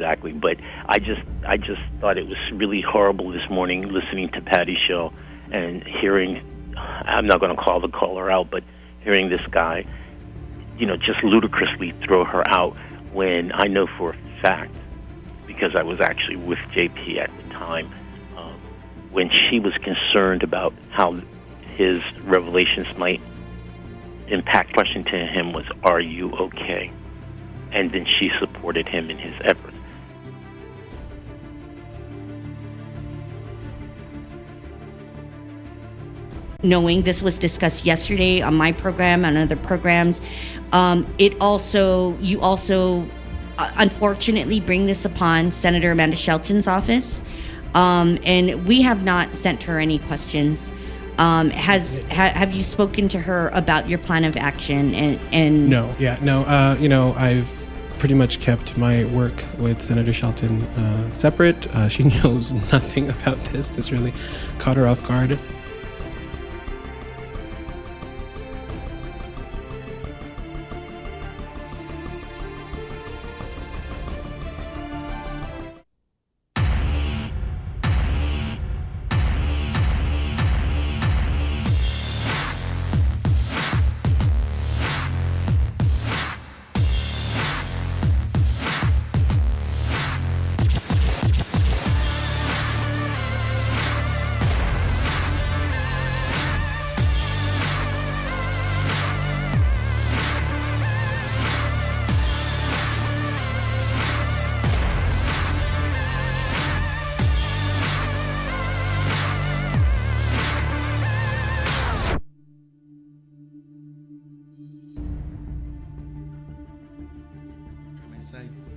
exactly. But I just thought it was really horrible this morning listening to Patty's show and hearing, I'm not going to call the caller out, but hearing this guy, just ludicrously throw her out when I know for a fact, because I was actually with JP at the time, when she was concerned about how his revelations might impact, question to him was, "Are you okay?" And then she supported him in his efforts. Knowing this was discussed yesterday on my program and other programs, you also unfortunately bring this upon Senator Amanda Shelton's office, and we have not sent her any questions. Have you spoken to her about your plan of action? No. I've pretty much kept my work with Senator Shelton separate. She knows nothing about this. This really caught her off guard.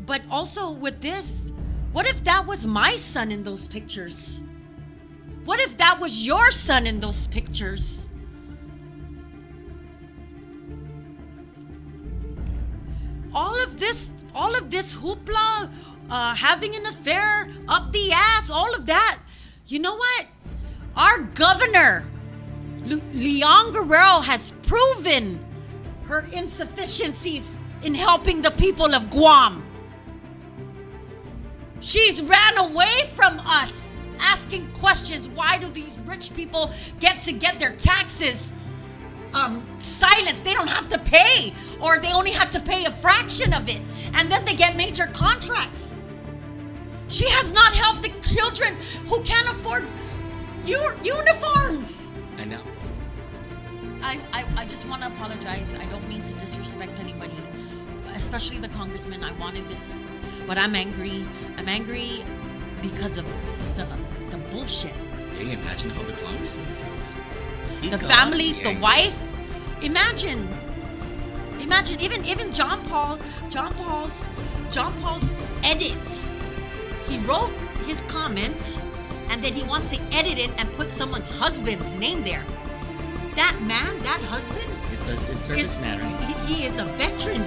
But also with this, what if that was my son in those pictures? What if that was your son in those pictures? All of this hoopla, having an affair, up the ass, all of that. You know what? Our governor, Leon Guerrero, has proven her insufficiencies in helping the people of Guam. She's ran away from us, asking questions. Why do these rich people get their taxes silenced? They don't have to pay, or they only have to pay a fraction of it, and then they get major contracts. She has not helped the children who can't afford uniforms. I know. I just want to apologize. I don't mean to disrespect anybody, especially the congressman. I wanted this, but I'm angry. I'm angry because of the bullshit. Hey, imagine how the congressman feels. The families, the wife. Imagine. Even John Paul's edits. He wrote his comment, and then he wants to edit it and put someone's husband's name there. That man, that husband, it's service man, right? He is a veteran.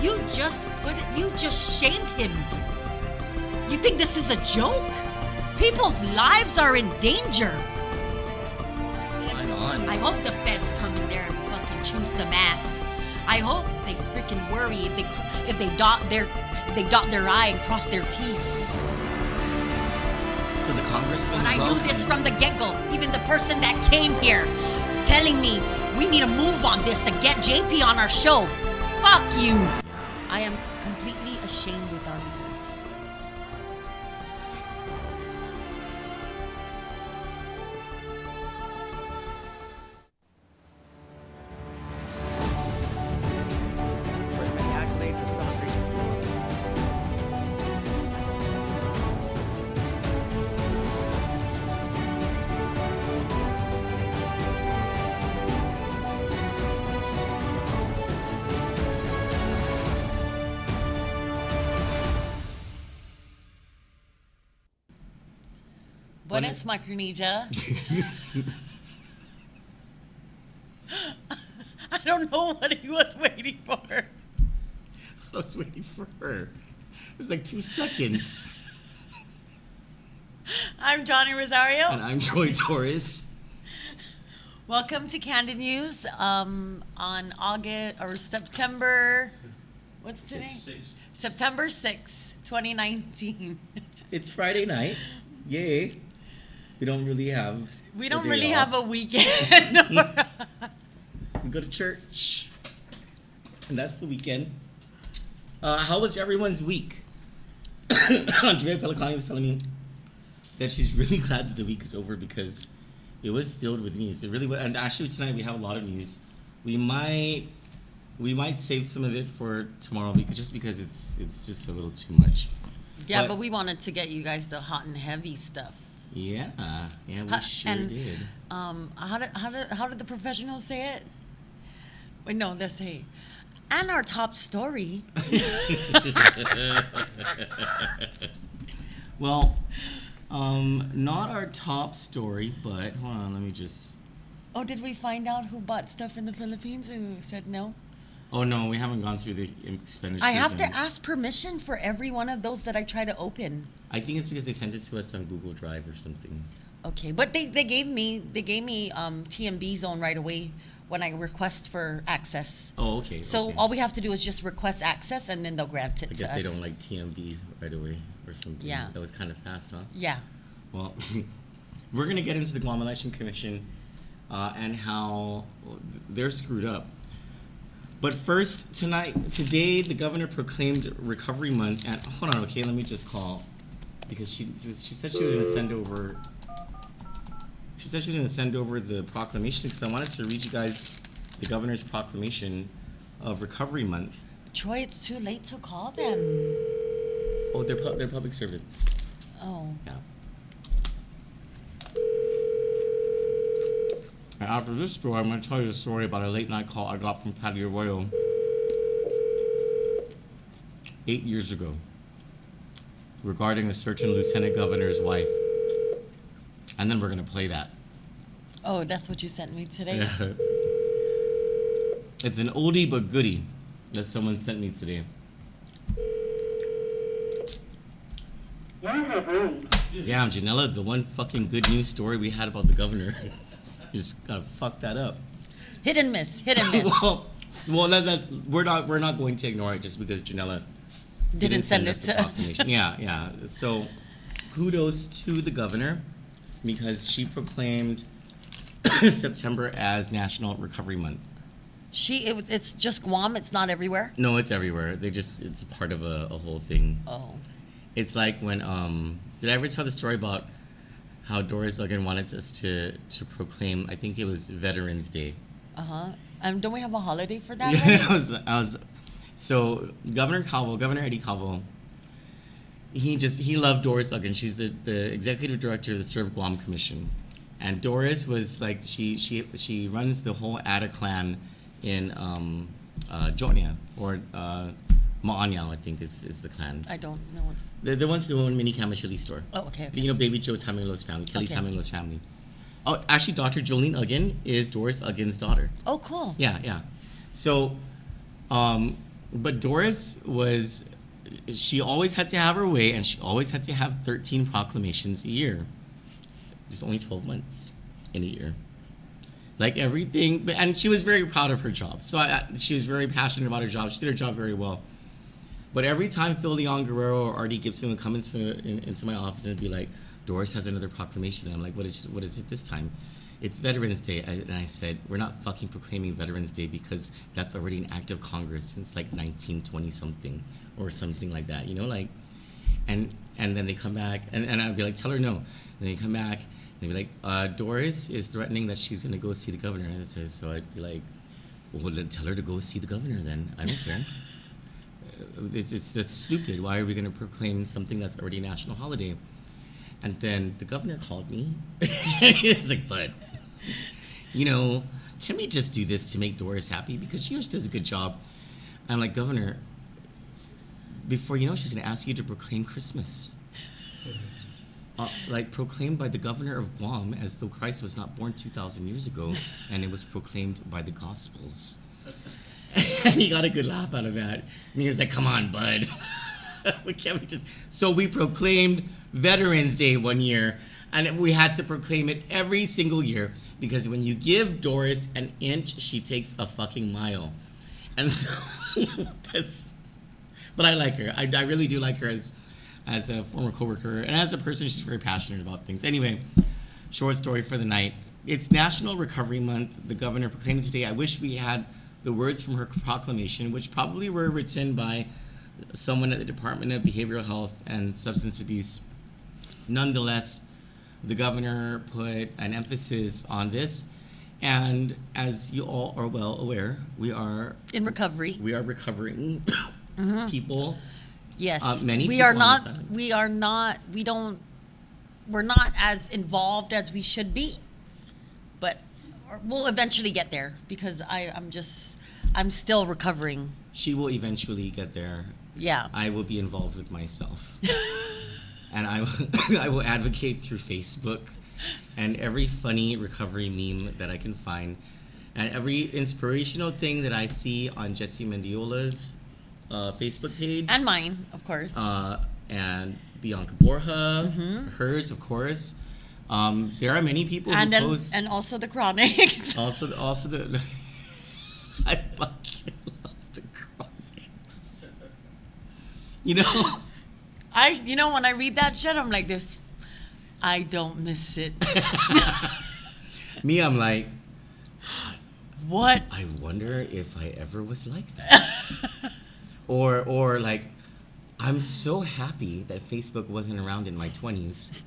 You just shamed him. You think this is a joke? People's lives are in danger. I hope the feds come in there and fucking chew some ass. I hope they freaking worry if they dot their I and cross their T's. So the congressman. But I knew this from the get-go. Even the person that came here telling me we need to move on this and get JP on our show. Fuck you. I am completely ashamed with our leaders. Buenas, Micronesia. I don't know what he was waiting for. I was waiting for her. It was like 2 seconds. I'm Johnny Rosario. And I'm Troy Torres. Welcome to Candid News on September What's today? September 6th, 2019. It's Friday night. Yay. We don't really have a weekend. We go to church. And that's the weekend. How was everyone's week? Andrea Pellicani was telling me that she's really glad that the week is over because it was filled with news. It really was. And actually tonight we have a lot of news. We might save some of it for tomorrow just because it's just a little too much. Yeah, but we wanted to get you guys the hot and heavy stuff. Yeah, we sure did. How did the professionals say it? Wait, no, they say, and our top story. Well, not our top story, but hold on, let me just. Oh, did we find out who bought stuff in the Philippines and who said no? Oh no, we haven't gone through the expenditures. I have to ask permission for every one of those that I try to open. I think it's because they sent it to us on Google Drive or something. Okay, but they gave me TMB zone right away when I request for access. Oh, okay. So okay. all we have to do is just request access, and then they'll grant it I to guess us. they don't like TMB right away or something. Yeah. That was kind of fast, huh? Yeah. Well, we're gonna get into the Guam Election Commission and how they're screwed up. But first, today, the governor proclaimed Recovery Month. And hold on, okay, let me just call because she said she was gonna send over. She said she was gonna send over the proclamation because I wanted to read you guys the governor's proclamation of Recovery Month. Troy, it's too late to call them. Oh, they're public servants. Oh. Yeah. And after this story, I'm going to tell you a story about a late night call I got from Patty Arroyo 8 years ago regarding a certain lieutenant governor's wife. And then we're going to play that. Oh, that's what you sent me today? Yeah. It's an oldie but goodie that someone sent me today. Damn, Janella, the one fucking good news story we had about the governor. Just gotta fuck that up. Hit and miss. well, we're not going to ignore it just because Janella didn't send it to us. Yeah. So, kudos to the governor because she proclaimed September as National Recovery Month. It's just Guam. It's not everywhere. No, it's everywhere. It's part of a whole thing. Oh. It's like when did I ever tell the story about how Doris Uggan wanted us to proclaim, I think it was Veterans Day. Don't we have a holiday for that? So Governor Eddie Calvo, he loved Doris Uggan. She's the executive director of the Serve Guam Commission. And Doris was like, she runs the whole Ada clan in Jotnia, or Ma'anyao, I think is the clan. I don't know what's... The ones who own Mini Kamashili store. Oh, okay. You know, Baby Joe Tamilo's family, Kelly's Okay. Tamilo's family. Oh, actually, Dr. Jolene Uggan is Doris Uggan's daughter. Oh, cool. Yeah. So, but Doris she always had to have her way, and she always had to have 13 proclamations a year. There's only 12 months in a year. Like everything, and she was very proud of her job. So she was very passionate about her job. She did her job very well. But every time Phil Leon Guerrero or Artie Gibson would come into my office and be like, Doris has another proclamation. And I'm like, what is it this time? It's Veterans Day. And I said, we're not fucking proclaiming Veterans Day because that's already an act of Congress since like 1920 something or something like that, you know, like, and then they come back and I'd be like, tell her no. And they come back and they'd be like, Doris is threatening that she's going to go see the governor. And so I'd be like, well, then tell her to go see the governor then. I don't care. That's stupid. Why are we going to proclaim something that's already a national holiday? And then the governor called me. He's like, bud, can we just do this to make Doris happy? Because she does a good job. I'm like, Governor, before you know, she's going to ask you to proclaim Christmas. Like proclaimed by the governor of Guam as though Christ was not born 2,000 years ago, and it was proclaimed by the Gospels. And he got a good laugh out of that. And he was like, come on, bud. Can't we just... So we proclaimed Veterans Day one year, and we had to proclaim it every single year, because when you give Doris an inch, she takes a fucking mile. And so But I like her. I really do like her as a former coworker, and as a person, she's very passionate about things. Anyway, short story for the night. It's National Recovery Month. The governor proclaimed today. I wish we had the words from her proclamation, which probably were written by someone at the Department of Behavioral Health and Substance Abuse. Nonetheless, the governor put an emphasis on this. And as you all are well aware, we are In recovery. We are recovering people. Yes. Many we people are on not. this island. We are not. We don't. We're not as involved as we should be, but we'll eventually get there because I'm still recovering. She will eventually get there. Yeah. I will be involved with myself. And I will advocate through Facebook and every funny recovery meme that I can find and every inspirational thing that I see on Jessie Mendiola's Facebook page. And mine, of course. And Bianca Borja, hers, of course. There are many people who post. And also the chronics. Also the I fucking love the chronics. You know, When I read that shit, I'm like this. I don't miss it. me, I'm like, What? I wonder if I ever was like that. or like, I'm so happy that Facebook wasn't around in my 20s.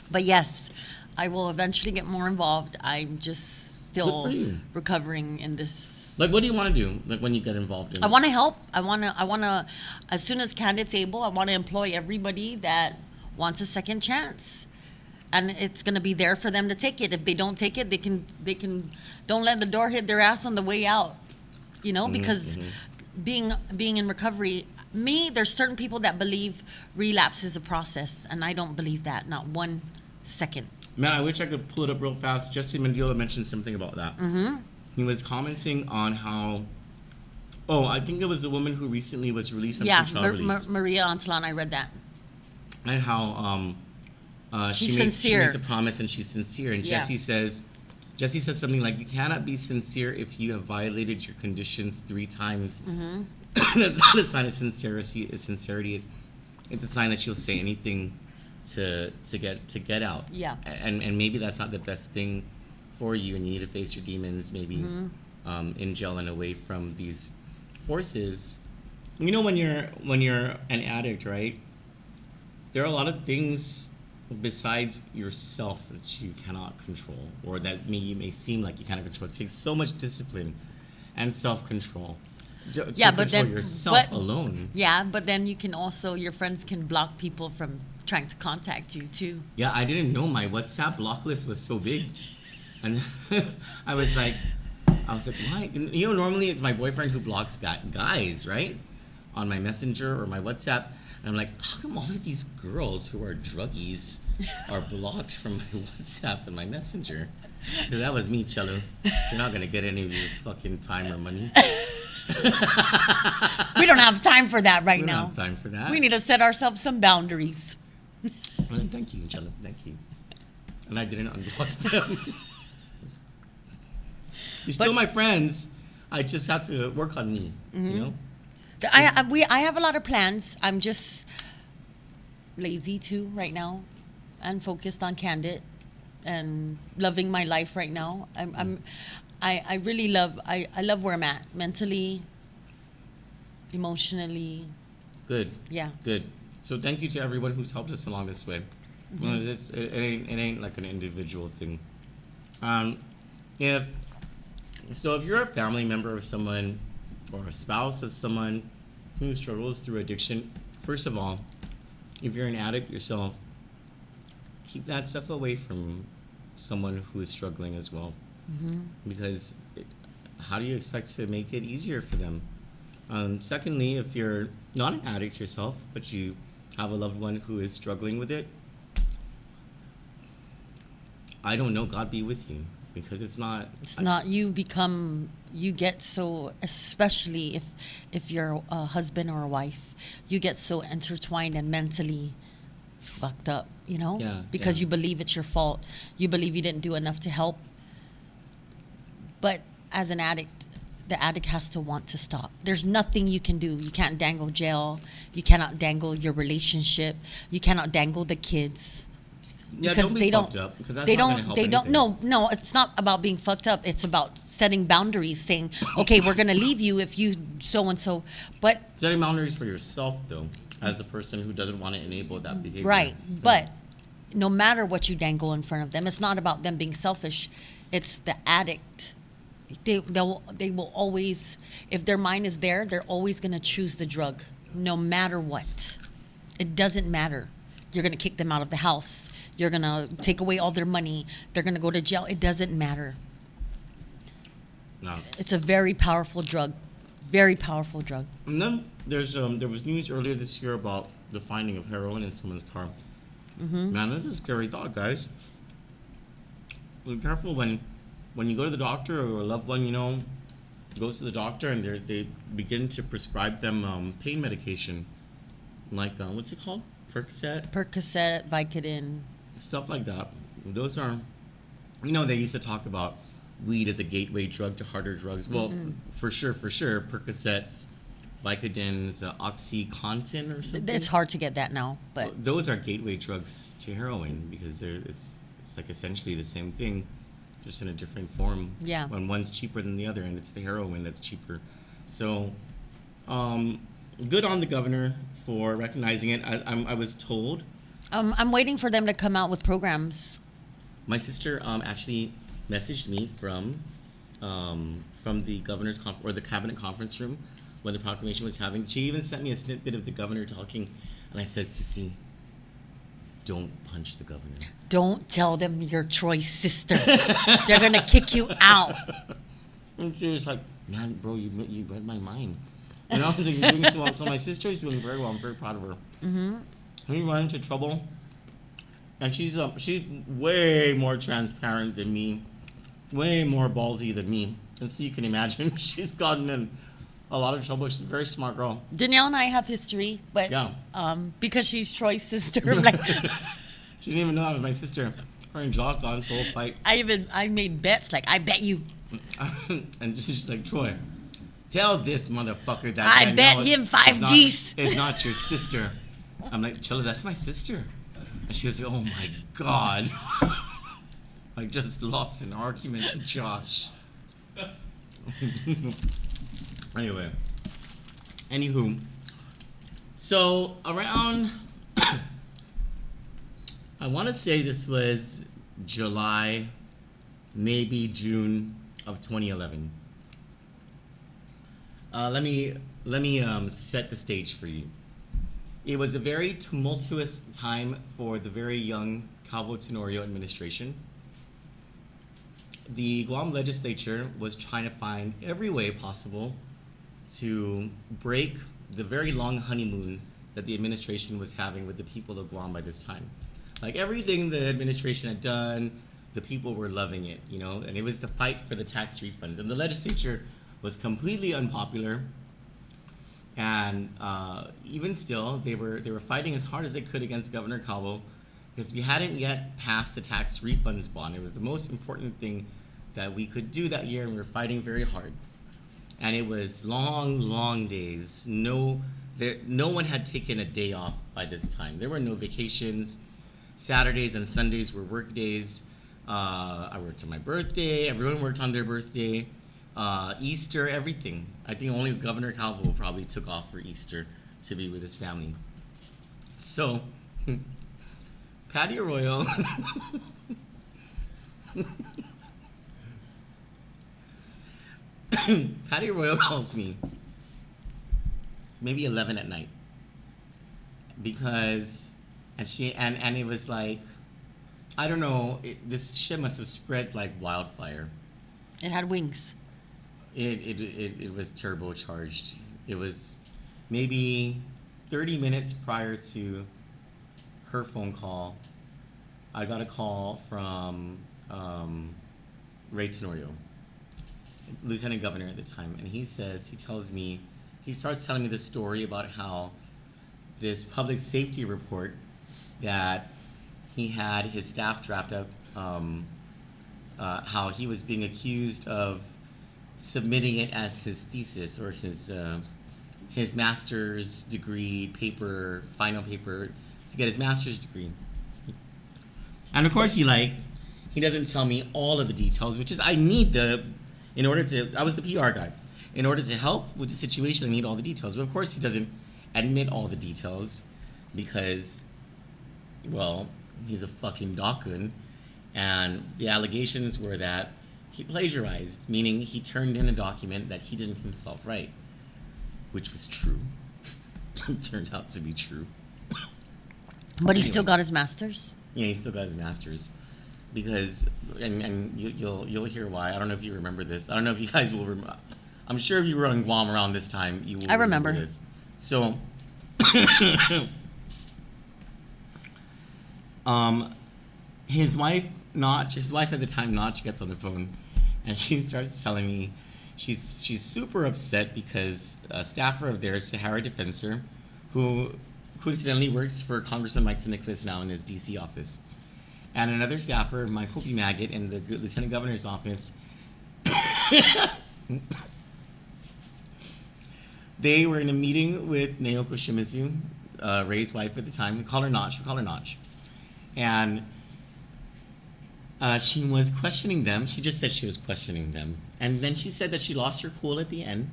But yes, I will eventually get more involved. I'm just Good still for you. recovering in this. Like, what do you want to do? Like, when you get involved in I want to help. I want to, as soon as Kandit's able, I want to employ everybody that wants a second chance. And it's going to be there for them to take it. If they don't take it, they can, don't let the door hit their ass on the way out. You know, because being in recovery, there's certain people that believe relapse is a process. And I don't believe that, not 1 second. Man, I wish I could pull it up real fast. Jesse Mendiola mentioned something about that. Mm-hmm. He was commenting on how, I think it was the woman who recently was released on pretrial release. Maria Antalan, I read that. And how she She's sincere. makes a promise and she's sincere. And Yeah. Jesse says something like, you cannot be sincere if you have violated your conditions 3 times. Mm-hmm. That's not a sign of sincerity. It's a sign that you'll say anything to get out. Yeah. And maybe that's not the best thing for you, and you need to face your demons, maybe in jail and away from these forces. You know, when you're an addict, right? There are a lot of things besides yourself that you cannot control, or that may seem like you cannot control. It takes so much discipline and self-control to control yourself alone. Yeah, but then you can also, your friends can block people from trying to contact you too. Yeah, I didn't know my WhatsApp block list was so big. And I was like, why? You know, normally it's my boyfriend who blocks guys, right? On my Messenger or my WhatsApp. And I'm like, how come all of these girls who are druggies are blocked from my WhatsApp and my Messenger? Because that was me, Cello. You're not going to get any of your fucking time or money. We don't have time for that right We now. don't have time for that. We need to set ourselves some boundaries. Well, thank you, Cello. Thank you. And I didn't unblock them. You're still my friends. I just have to work on me, you know? I have a lot of plans. I'm just lazy too right now, and focused on Kandit and loving my life right now. I really love where I'm at mentally, emotionally. Good. Yeah. Good. So thank you to everyone who's helped us along this way. Well, it ain't like an individual thing. If you're a family member of someone or a spouse of someone who struggles through addiction, first of all, if you're an addict yourself, keep that stuff away from someone who is struggling as well. Because how do you expect to make it easier for them? Secondly, if you're not an addict yourself, but you have a loved one who is struggling with it, I don't know, God be with you. Because it's not You get so, especially if you're a husband or a wife, you get so intertwined and mentally fucked up, you know? Yeah, because yeah. you believe it's your fault. You believe you didn't do enough to help. But as an addict, the addict has to want to stop. There's nothing you can do. You can't dangle jail. You cannot dangle your relationship. You cannot dangle the kids. Yeah, Because don't be they fucked don't, up, because that's they not don't, gonna help they don't. anything. No, it's not about being fucked up. It's about setting boundaries, saying, okay, we're gonna leave you if you so and so. But Setting boundaries for yourself, though, as the person who doesn't want to enable that behavior. right, but no matter what you dangle in front of them, it's not about them being selfish. It's the addict. They will always, if their mind is there, they're always gonna choose the drug, no matter what. It doesn't matter. You're gonna kick them out of the house. You're gonna take away all their money. They're gonna go to jail. It doesn't matter. No. It's a very powerful drug. Very powerful drug. And then there was news earlier this year about the finding of heroin in someone's car. Man, this is a scary thought, guys. Be careful when you go to the doctor, or a loved one goes to the doctor, and they begin to prescribe them pain medication, like what's it called, Percocet, Vicodin. stuff like that. Those are, they used to talk about weed as a gateway drug to harder drugs. Well, for sure, Percocets, Vicodins, OxyContin or something. It's hard to get that now, but Those are gateway drugs to heroin, because it's like essentially the same thing, just in a different form. Yeah. When one's cheaper than the other, and it's the heroin that's cheaper. So, good on the governor for recognizing it. I was told. I'm waiting for them to come out with programs. My sister actually messaged me from the governor's or the cabinet conference room when the proclamation was having. She even sent me a snippet of the governor talking, and I said, "Sissy, don't punch the governor. Don't tell them you're Troy's sister. They're gonna kick you out." And she was like, "Man, bro, you read my mind." And I was like, "You're doing so well." So my sister is doing very well. I'm very proud of her. Mm-hmm. We run into trouble, and she's way more transparent than me, way more ballsy than me. And so you can imagine, she's gotten in a lot of trouble. She's a very smart girl. Danielle and I have history, but Yeah. because she's Troy's sister, I'm like, She didn't even know I was my sister. Her and Josh got into a whole fight. I made bets like, I bet you. And she's like, "Troy, tell this motherfucker that I Danielle bet him is 5 Gs. Is not your sister." I'm like, "Chilla, that's my sister." And she was like, "Oh my God." I just lost an argument to Josh. Anywho, so around, I want to say this was July, maybe June of 2011. Let me set the stage for you. It was a very tumultuous time for the very young Calvo Tenorio administration. The Guam legislature was trying to find every way possible to break the very long honeymoon that the administration was having with the people of Guam by this time. Like, everything the administration had done, the people were loving it, and it was the fight for the tax refunds. And the legislature was completely unpopular. And even still, they were fighting as hard as they could against Governor Calvo, because we hadn't yet passed the tax refunds bond. It was the most important thing that we could do that year, and we were fighting very hard. And it was long, long days. No one had taken a day off by this time. There were no vacations. Saturdays and Sundays were work days. I worked on my birthday. Everyone worked on their birthday. Easter, everything. I think only Governor Calvo probably took off for Easter to be with his family. So, Patty Arroyo Patty Arroyo calls me maybe 11 at night, because and it was like, I don't know, this shit must have spread like wildfire. It had wings. It was turbocharged. It was maybe 30 minutes prior to her phone call. I got a call from Ray Tenorio, Lieutenant Governor at the time, and he starts telling me this story about how this public safety report that he had his staff draft up, how he was being accused of submitting it as his thesis or his master's degree paper, final paper to get his master's degree. And of course, he doesn't tell me all of the details, which is I was the PR guy. In order to help with the situation, I need all the details. But of course, he doesn't admit all the details because, well, he's a fucking dakun. And the allegations were that he plagiarized, meaning he turned in a document that he didn't himself write, which was true. It turned out to be true. But he still got his master's? Yeah, he still got his master's. Because, and you'll hear why. I don't know if you remember this. I don't know if you guys will remember. I'm sure if you were in Guam around this time, you will remember this. So, his wife at the time, Notch, gets on the phone, and she starts telling me she's super upset because a staffer of theirs, Sahara Defensor, who coincidentally works for Congressman Mike Nicholas now in his D.C. office, and another staffer, Michael B. Maggot, in the Lieutenant Governor's office, they were in a meeting with Naoko Shimizu, Ray's wife at the time. We call her Notch. And she was questioning them. She just said she was questioning them. And then she said that she lost her cool at the end.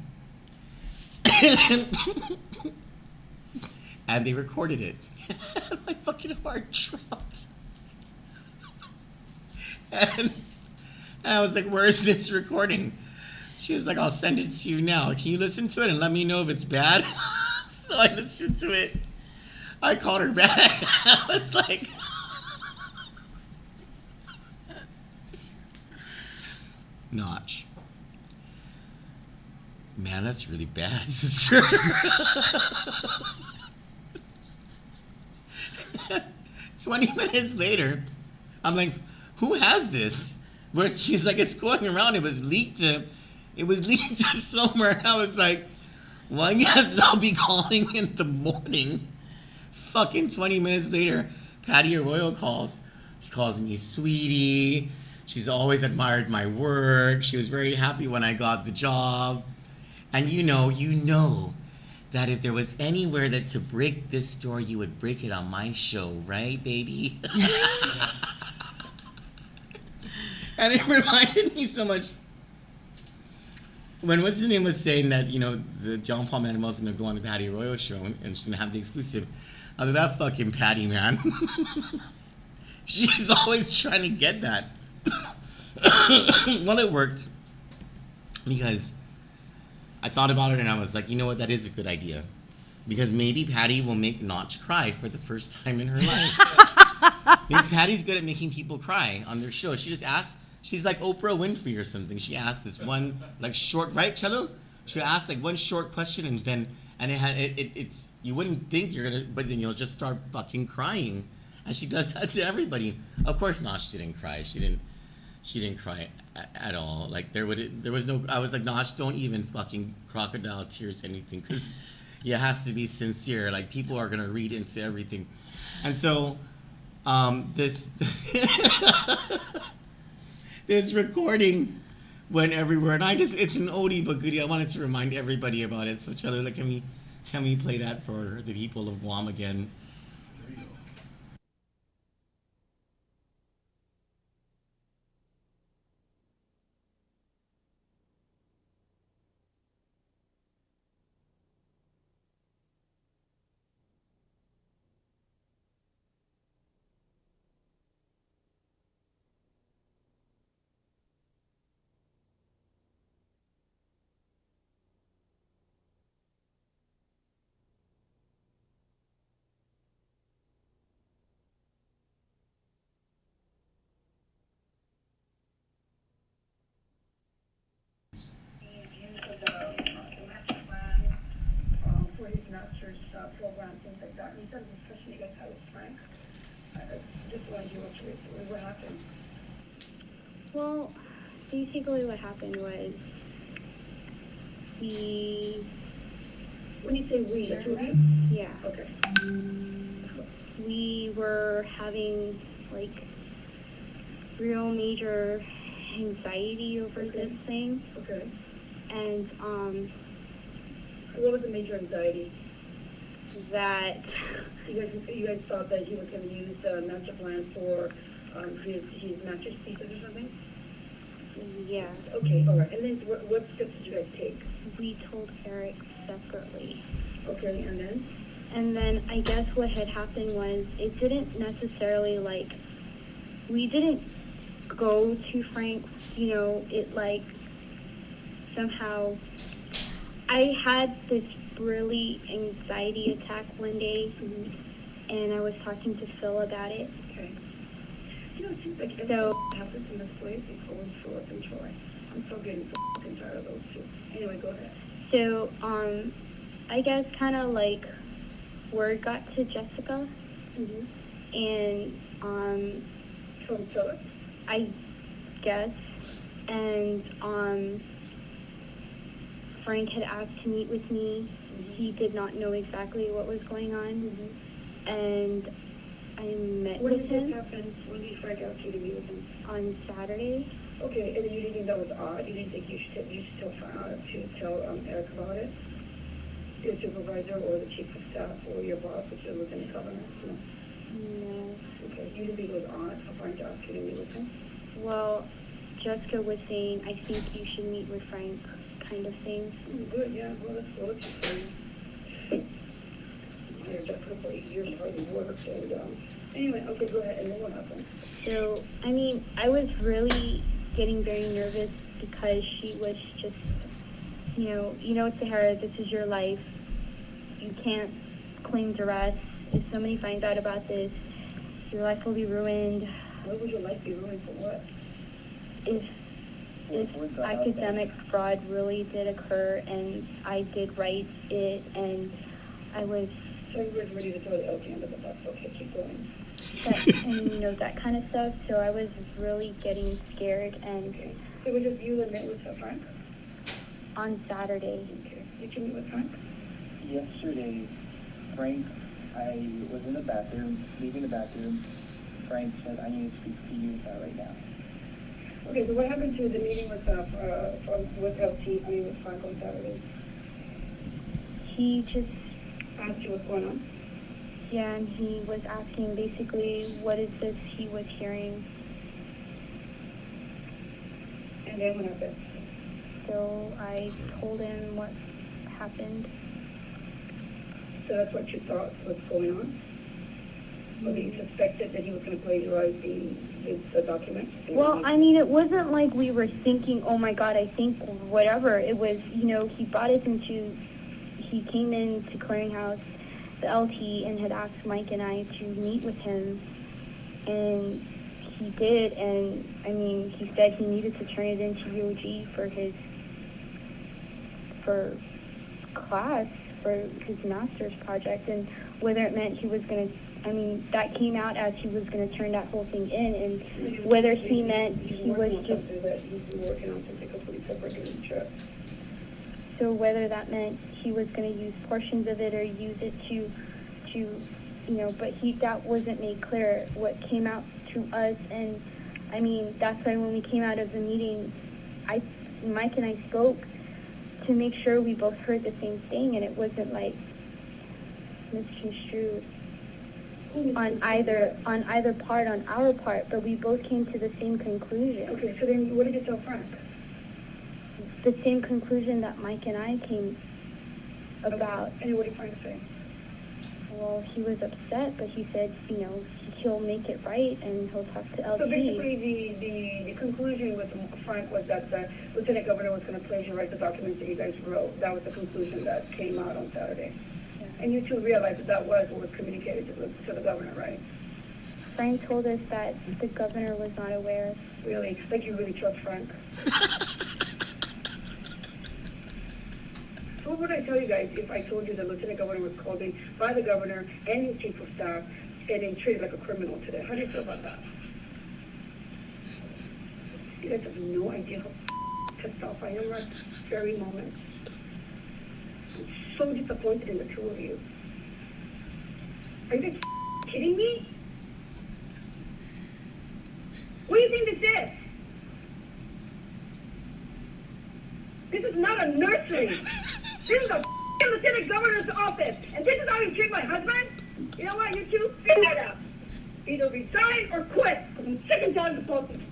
And they recorded it. My fucking heart dropped. And I was like, where's this recording? She was like, I'll send it to you now. Can you listen to it and let me know if it's bad? So I listened to it. I called her back. I was like, Notch. Man, that's really bad, sister. 20 minutes later, I'm like, who has this? Where she's like, it's going around. It was leaked to somewhere. And I was like, well, I guess I'll be calling in the morning. Fucking 20 minutes later, Patty Arroyo calls. She calls me sweetie. She's always admired my work. She was very happy when I got the job. And you know that if there was anywhere that to break this story, you would break it on my show, right, baby? And it reminded me so much when what's his name was saying that, the John Paul Manuel's going to go on the Patty Arroyo show and she's going to have the exclusive. I was like, that fucking Patty, man. She's always trying to get that. Well, it worked because I thought about it and I was like, you know what, that is a good idea. Because maybe Patty will make Notch cry for the first time in her life. Because Patty's good at making people cry on their show. She just asks, she's like Oprah Winfrey or something. She asked this one short, right, Cello? She asked one short question and it's you wouldn't think you're gonna, but then you'll just start fucking crying. And she does that to everybody. Of course, Notch didn't cry. She didn't cry at all. There was no. I was like, Notch, don't even fucking crocodile tears anything, because it has to be sincere. People are gonna read into everything, and so this this recording went everywhere, and it's an oldie but goodie. I wanted to remind everybody about it. So, Chelo, can we play that for the people of Guam again? Program, things like that. And he said, especially against Alex Frank. Just want to hear what happened. Well, basically what happened was When you say we, the two of you? Yeah. Okay. We were having real major anxiety over this thing. Okay. And What was the major anxiety? that You guys thought that he was going to use the master plan for his mattress pieces or something? yeah, Okay, all right. And then what steps did you guys take? we told Eric separately. Okay, and then? And then I guess what had happened was it didn't necessarily we didn't go to Frank's, it somehow, I had this really anxiety attack one day, and I was talking to Phil about it. Okay. It seems like everything happens in this place, it's always Philip and Troy. I'm so getting tired of those two. Anyway, go ahead. So, I guess kind of word got to Jessica, and, From Philip? I guess, and, Frank had asked to meet with me. He did not know exactly what was going on, and I met When with did this him happen? When did Frank ask you to meet with him? on Saturday. Okay, and you didn't think that was odd? You didn't think you should tell Eric about it? Your supervisor or the chief of staff or your boss, which is lieutenant governor? No. No. Okay, you didn't think it was odd for Frank to ask you to meet with him? Well, Jessica was saying, I think you should meet with Frank, kind of thing. Good, yeah, well, that's good for you. You're definitely years hard work, and, anyway, okay, go ahead, and then what happened? So, I was really getting very nervous because she was just, Sahara, this is your life. You can't claim duress. If somebody finds out about this, your life will be ruined. What would your life be ruined for what? If academic fraud really did occur and I did write it and I was... So you were ready to throw the LT under the bus. Okay, keep going. that kind of stuff. So I was really getting scared, and Okay. So it was just you that met with Frank? on Saturday, Okay. Did you meet with Frank? Yesterday, Frank, I was in the bathroom, leaving the bathroom. Frank said, I need to speak to you right now. Okay, so what happened to the meeting with Frank on Saturday? he just, Asked you what's going on? yeah, and he was asking basically what is this he was hearing. And then what happened? So I told him what happened. So that's what you thought was going on? Or that you suspected that he was going to plagiarize the document? Well, it wasn't like we were thinking, oh my God, I think whatever. It was, he brought us he came into Clearinghouse, the LT, and had asked Mike and I to meet with him. And he did, and he said he needed to turn it into UOG for class, for his master's project, and whether it meant he was going to, that came out as he was going to turn that whole thing in, and whether he meant he was just, working on something completely separate in the trip. so whether that meant he was going to use portions of it or use it to but that wasn't made clear. What came out to us, and that's why when we came out of the meeting, Mike and I spoke to make sure we both heard the same thing, and it wasn't misconstrued on either part, on our part, but we both came to the same conclusion. Okay, so then what did you tell Frank? The same conclusion that Mike and I came about. Okay. And what did Frank say? Well, he was upset, but he said, he'll make it right and he'll talk to LT. So basically, the conclusion with Frank was that the lieutenant governor was going to plagiarize the documents that you guys wrote. That was the conclusion that came out on Saturday. Yeah. And you two realized that was what was communicated to the governor, right? Frank told us that the governor was not aware. Really? Like you really trust Frank? So what would I tell you guys if I told you the lieutenant governor was called in by the governor and his chief of staff and then treated like a criminal today? How do you feel about that? You guys have no idea how pissed off I am right this very moment. I'm so disappointed in the two of you. Are you guys kidding me? What do you think this is? This is not a me. This is the lieutenant governor's office, and this is how you treat my husband? You know what, you two? Figure that out. Either resign or quit, because I'm sick and tired of talking.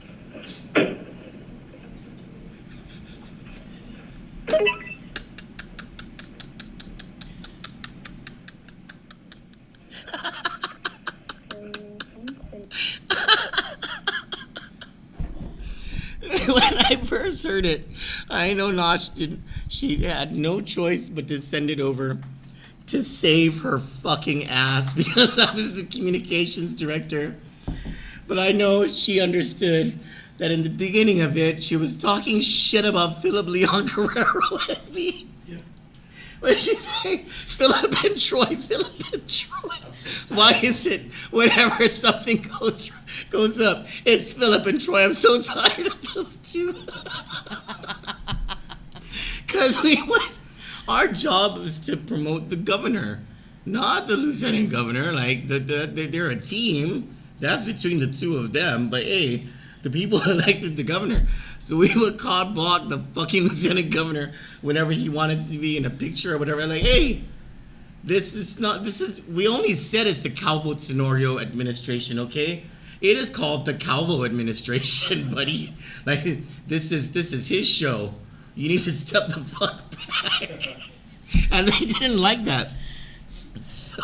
When I first heard it, I know Notch didn't. She had no choice but to send it over to save her fucking ass because I was the communications director. But I know she understood that in the beginning of it, she was talking shit about Philip Leon Guerrero and me. Yeah. When she said Philip and Troy, why is it whenever something goes up, it's Philip and Troy? I'm so tired of those two. Because our job is to promote the governor, not the lieutenant governor. Like they're a team. That's between the two of them. But hey, the people elected the governor. So we would call block the fucking lieutenant governor whenever he wanted to be in a picture or whatever. Like, hey, we only said it's the Calvo Tenorio administration, okay? It is called the Calvo administration, buddy. Like, this is his show. You need to step the fuck back. And they didn't like that. So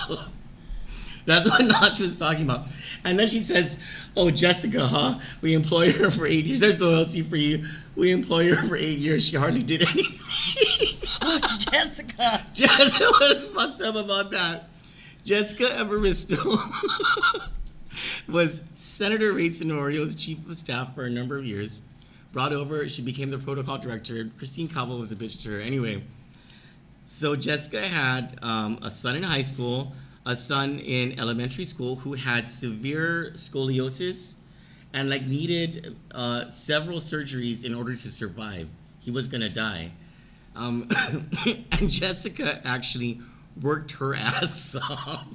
that's what Notch was talking about. And then she says, oh, Jessica, huh? We employ her for 8 years. There's loyalty for you. We employ her for 8 years. She hardly did anything. Oh, Jessica. Jessica was fucked up about that. Jessica Evaristo was Senator Ray Tenorio's chief of staff for a number of years. Brought over, she became the protocol director. Christine Calvo was a bitch to her. Anyway, so Jessica had a son in high school, a son in elementary school who had severe scoliosis and like needed several surgeries in order to survive. He was gonna die. And Jessica actually worked her ass off.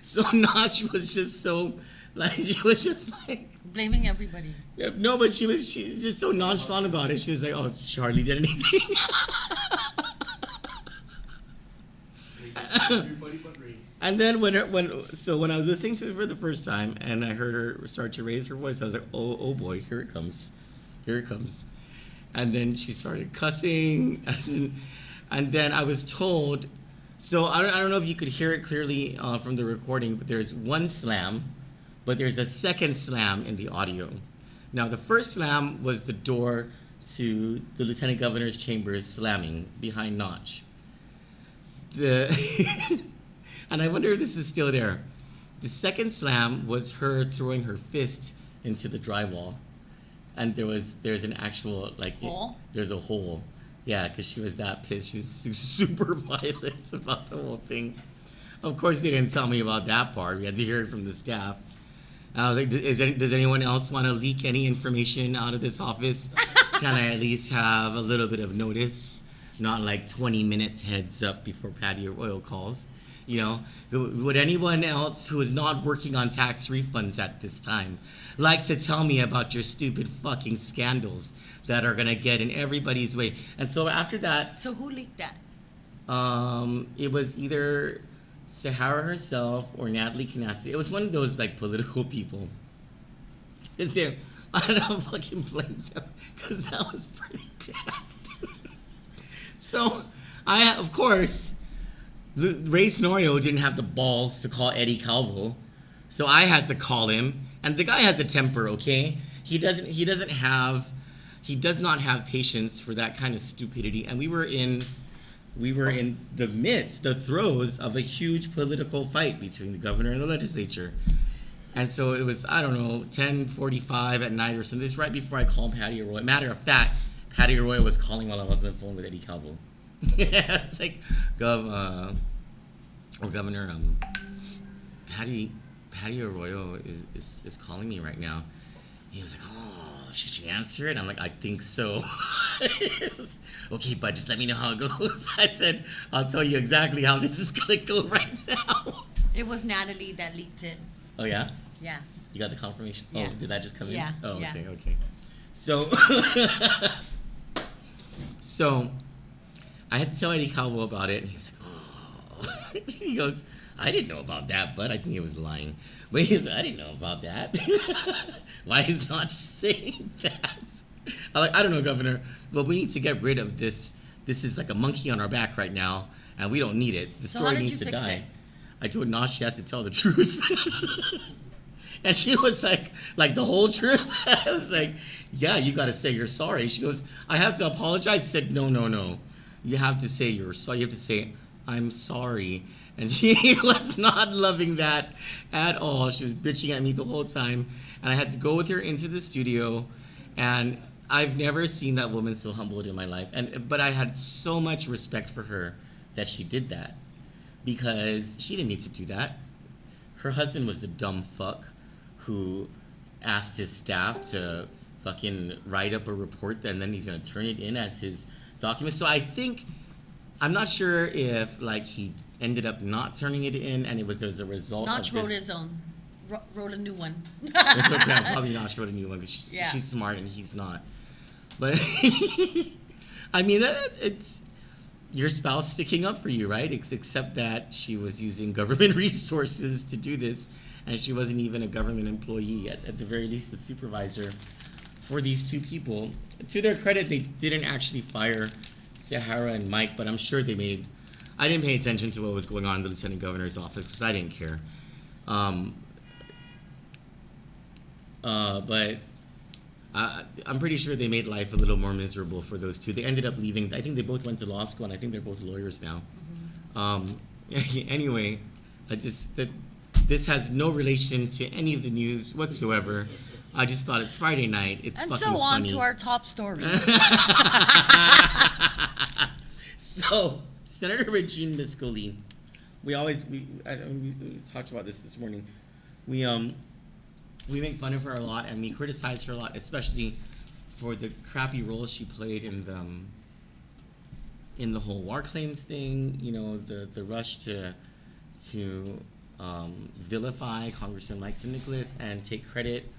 So Notch was just so, like, she was just like, Blaming everybody. yeah, no, but she's just so nonchalant about it. She was like, oh, she hardly did anything. And then when I was listening to it for the first time and I heard her start to raise her voice, I was like, oh boy, here it comes. And then she started cussing, and then I was told, so I don't know if you could hear it clearly from the recording, but there's one slam, but there's a second slam in the audio. Now, the first slam was the door to the Lieutenant Governor's chambers slamming behind Notch. And I wonder if this is still there. The second slam was her throwing her fist into the drywall. And there's an actual, like, hole? There's a hole. Yeah, because she was that pissed. She was super violent about the whole thing. Of course, they didn't tell me about that part. We had to hear it from the staff. And I was like, does anyone else want to leak any information out of this office? Can I at least have a little bit of notice? Not like 20 minutes heads up before Patty Arroyo calls. You know, would anyone else who is not working on tax refunds at this time like to tell me about your stupid fucking scandals that are going to get in everybody's way? And so after that... So who leaked that? It was either Sahara herself or Natalie Kanatsu. It was one of those, like, political people. I don't fucking blame them, because that was pretty bad. So, of course, Ray Tenorio didn't have the balls to call Eddie Calvo, so I had to call him. And the guy has a temper, okay? He does not have patience for that kind of stupidity. And we were in the throes of a huge political fight between the governor and the legislature. And so it was, I don't know, 10:45 at night or something. It's right before I called Patty Arroyo. Matter of fact, Patty Arroyo was calling while I was on the phone with Eddie Calvo. It's like, Governor, Patty Arroyo is calling me right now. He was like, oh, should you answer it? I'm like, I think so. Okay, bud, just let me know how it goes. I said, I'll tell you exactly how this is going to go right now. It was Natalie that leaked it. Oh, yeah? Yeah. You got the confirmation? Yeah. Oh, did that just come Yeah. in? Oh, Yeah. okay. So, so I had to tell Eddie Calvo about it, and he was like, oh. He goes, I didn't know about that, but I think he was lying. But he said, I didn't know about that. Why he's not saying that? I'm like, I don't know, Governor, but we need to get rid of this. This is like a monkey on our back right now, and we don't need it. The So story how did needs you to fix die. it? I told Nash she had to tell the truth. And she was like the whole truth. I was like, yeah, you got to say you're sorry. She goes, I have to apologize. I said, no. You have to say you're sorry. You have to say, I'm sorry. And she was not loving that at all. She was bitching at me the whole time. And I had to go with her into the studio. And I've never seen that woman so humbled in my life. But I had so much respect for her that she did that. Because she didn't need to do that. Her husband was the dumb fuck who asked his staff to fucking write up a report and then he's going to turn it in as his document. So I think, I'm not sure if like he ended up not turning it in and it was as a result Notch of this. wrote his own. Wrote a new one. Yeah, probably Notch wrote a new one because she's smart and he's not. But I mean, it's your spouse sticking up for you, right? Except that she was using government resources to do this, and she wasn't even a government employee, at the very least the supervisor for these two people. To their credit, they didn't actually fire Sahara and Mike, but I'm sure they made... I didn't pay attention to what was going on in the lieutenant governor's office because I didn't care. But I'm pretty sure they made life a little more miserable for those two. They ended up leaving. I think they both went to law school, and I think they're both lawyers now. Anyway, this has no relation to any of the news whatsoever. I just thought it's Friday night. It's And fucking so on funny. to our top stories. So, Senator Regine Miscoli, we talked about this morning. We make fun of her a lot, and we criticize her a lot, especially for the crappy role she played in the whole war claims thing. You know, the rush to vilify Congressman Mike Nicholas and take credit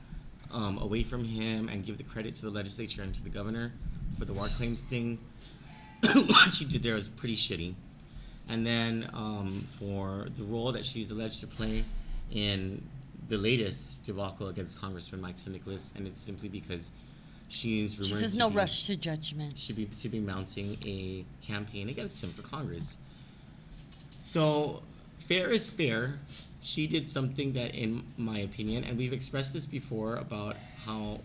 away from him and give the credit to the legislature and to the governor for the war claims thing. What she did there was pretty shitty. And then for the role that she's alleged to play in the latest debacle against Congressman Mike Nicholas, and it's simply because she's rumored She says no rush to judgment. to be mounting a campaign against him for Congress. So fair is fair. She did something that, in my opinion, and we've expressed this before about how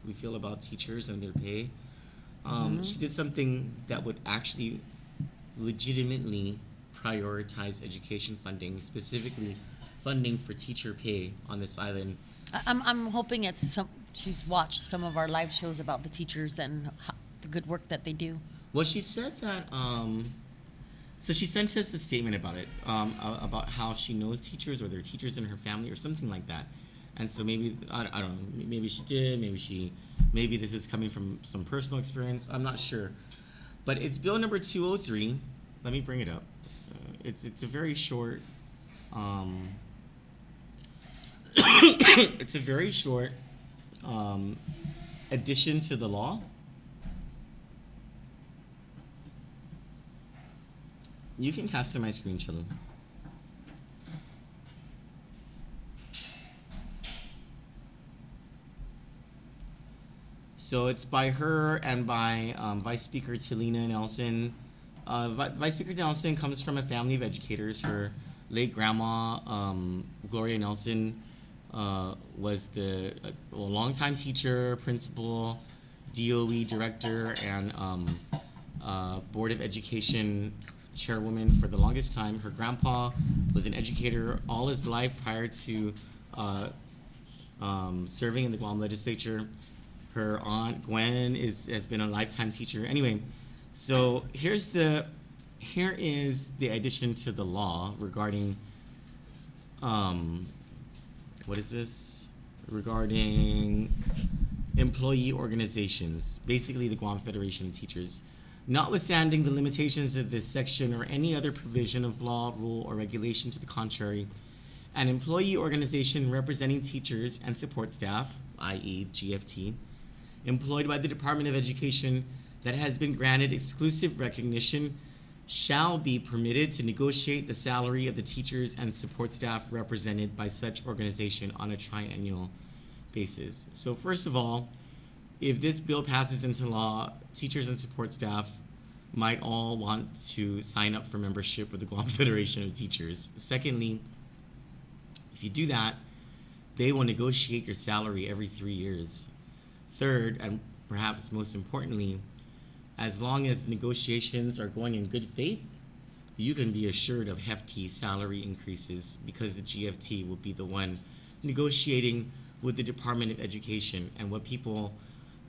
we feel about teachers and their pay. She did something that would actually legitimately prioritize education funding, specifically funding for teacher pay on this island. I'm hoping she's watched some of our live shows about the teachers and the good work that they do. Well, she said that. So she sent us a statement about it, about how she knows teachers or there are teachers in her family or something like that. And so maybe I don't know. Maybe she did. Maybe this is coming from some personal experience. I'm not sure. But it's Bill number 203. Let me bring it up. It's a very short. It's a very short addition to the law. You can cast to my screen, Chilo. So it's by her and by Vice Speaker Talina Nelson. Vice Speaker Nelson comes from a family of educators. Her late grandma, Gloria Nelson, was a longtime teacher, principal, DOE director, and Board of Education chairwoman for the longest time. Her grandpa was an educator all his life prior to serving in the Guam legislature. Her aunt Gwen has been a lifetime teacher. Anyway, so here is the addition to the law regarding what is this? Regarding employee organizations, basically the Guam Federation of Teachers. Notwithstanding the limitations of this section or any other provision of law, rule, or regulation to the contrary, an employee organization representing teachers and support staff, i.e. GFT, employed by the Department of Education that has been granted exclusive recognition shall be permitted to negotiate the salary of the teachers and support staff represented by such organization on a triennial basis. So first of all, if this bill passes into law, teachers and support staff might all want to sign up for membership with the Guam Federation of Teachers. Secondly, if you do that, they will negotiate your salary every 3 years. Third, and perhaps most importantly, as long as the negotiations are going in good faith, you can be assured of hefty salary increases because the GFT will be the one negotiating with the Department of Education. And what people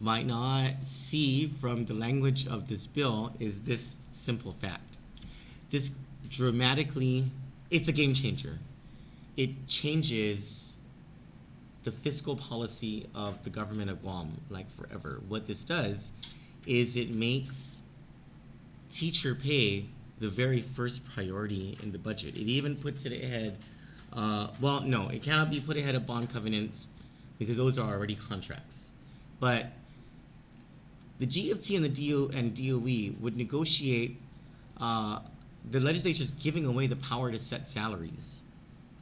might not see from the language of this bill is this simple fact. This dramatically, it's a game changer. It changes the fiscal policy of the government of Guam, like forever. What this does is it makes teacher pay the very first priority in the budget. It even puts it ahead, well, no, it cannot be put ahead of bond covenants because those are already contracts. But the GFT and the DOE would negotiate, the legislature is giving away the power to set salaries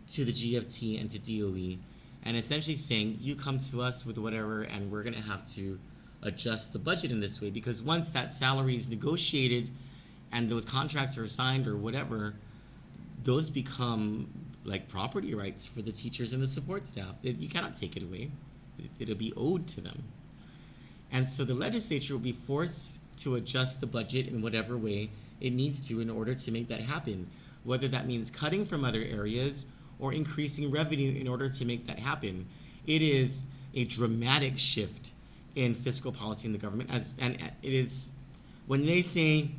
to the GFT and to DOE, and essentially saying, you come to us with whatever, and we're going to have to adjust the budget in this way, because once that salary is negotiated and those contracts are signed or whatever, those become like property rights for the teachers and the support staff. You cannot take it away. It'll be owed to them. And so the legislature will be forced to adjust the budget in whatever way it needs to in order to make that happen, whether that means cutting from other areas or increasing revenue in order to make that happen. It is a dramatic shift in fiscal policy in the government, and it is, when they say,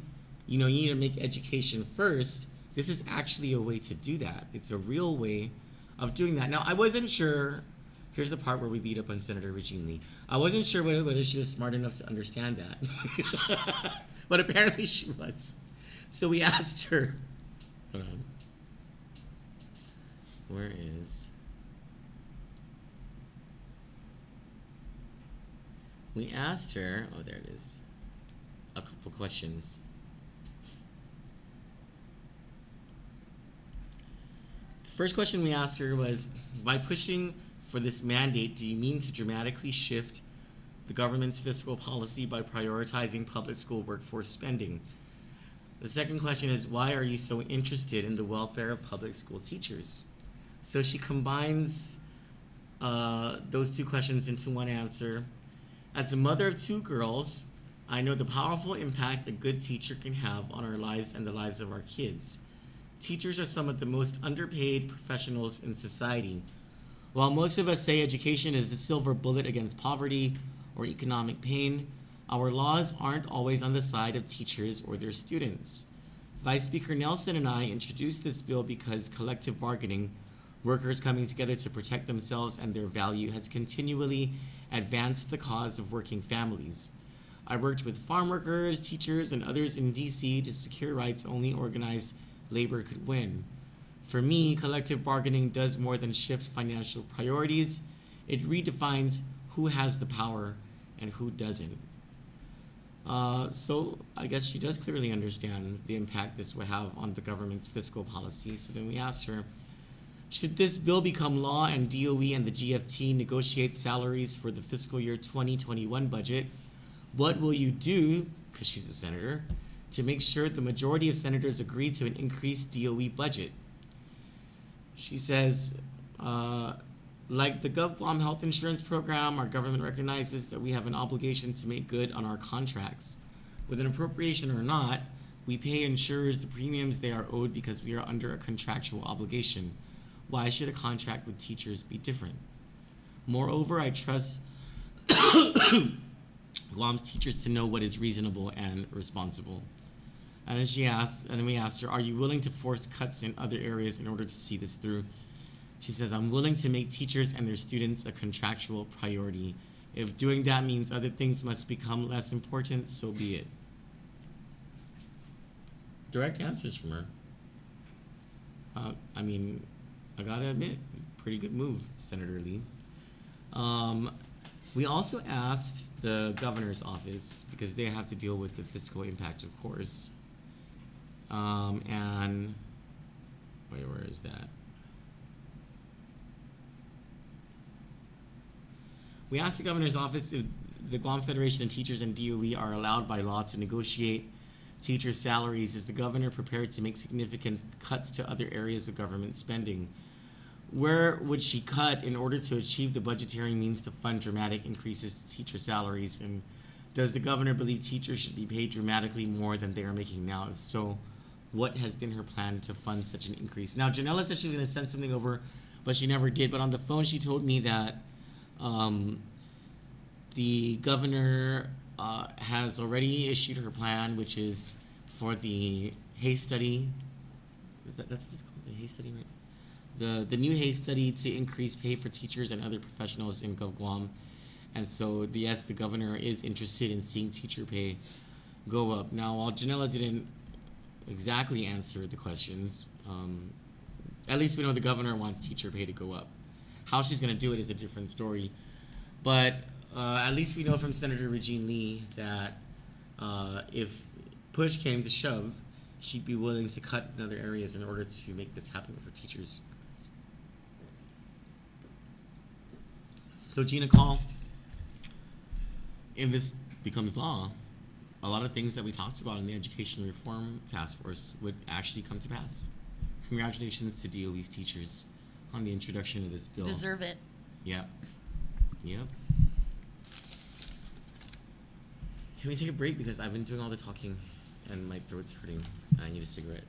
you need to make education first, this is actually a way to do that. It's a real way of doing that. Now, I wasn't sure, here's the part where we beat up on Senator Regine Lee. I wasn't sure whether she was smart enough to understand that, but apparently she was. So we asked her, hold on, where is... We asked her, oh, there it is, a couple questions. The first question we asked her was, by pushing for this mandate, do you mean to dramatically shift the government's fiscal policy by prioritizing public school workforce spending? The second question is, why are you so interested in the welfare of public school teachers? So she combines those two questions into one answer. As a mother of 2 girls, I know the powerful impact a good teacher can have on our lives and the lives of our kids. Teachers are some of the most underpaid professionals in society. While most of us say education is the silver bullet against poverty or economic pain, our laws aren't always on the side of teachers or their students. Vice Speaker Nelson and I introduced this bill because collective bargaining, workers coming together to protect themselves and their value, has continually advanced the cause of working families. I worked with farm workers, teachers, and others in DC to secure rights only organized labor could win. For me, collective bargaining does more than shift financial priorities. It redefines who has the power and who doesn't. So I guess she does clearly understand the impact this will have on the government's fiscal policy. So then we asked her, should this bill become law and DOE and the GFT negotiate salaries for the fiscal year 2021 budget, what will you do, because she's a senator, to make sure the majority of senators agree to an increased DOE budget? She says, like the GovGuam health insurance program, our government recognizes that we have an obligation to make good on our contracts. With an appropriation or not, we pay insurers the premiums they are owed because we are under a contractual obligation. Why should a contract with teachers be different? Moreover, I trust Guam's teachers to know what is reasonable and responsible. And then we asked her, are you willing to force cuts in other areas in order to see this through? She says, I'm willing to make teachers and their students a contractual priority. If doing that means other things must become less important, so be it. Direct answers from her. I gotta admit, pretty good move, Senator Lee. We also asked the governor's office, because they have to deal with the fiscal impact, of course. And wait, where is that? We asked the governor's office if the Guam Federation of Teachers and DOE are allowed by law to negotiate teachers' salaries. Is the governor prepared to make significant cuts to other areas of government spending? Where would she cut in order to achieve the budgetary means to fund dramatic increases to teacher salaries? And does the governor believe teachers should be paid dramatically more than they are making now? If so, what has been her plan to fund such an increase? Now, Janella said she was going to send something over, but she never did. But on the phone, she told me that the governor has already issued her plan, which is for the Hay study. That's what it's called, the Hay study, right? The new Hay study to increase pay for teachers and other professionals in Gov Guam. And so, yes, the governor is interested in seeing teacher pay go up. Now, while Janella didn't exactly answer the questions, at least we know the governor wants teacher pay to go up. How she's going to do it is a different story. But at least we know from Senator Regine Lee that if push came to shove, she'd be willing to cut in other areas in order to make this happen for teachers. So Gina Call, if this becomes law, a lot of things that we talked about in the Education Reform Task Force would actually come to pass. Congratulations to DOE's teachers on the introduction of this bill. Deserve it. Yep. Yep. Can we take a break? Because I've been doing all the talking and my throat's hurting and I need a cigarette.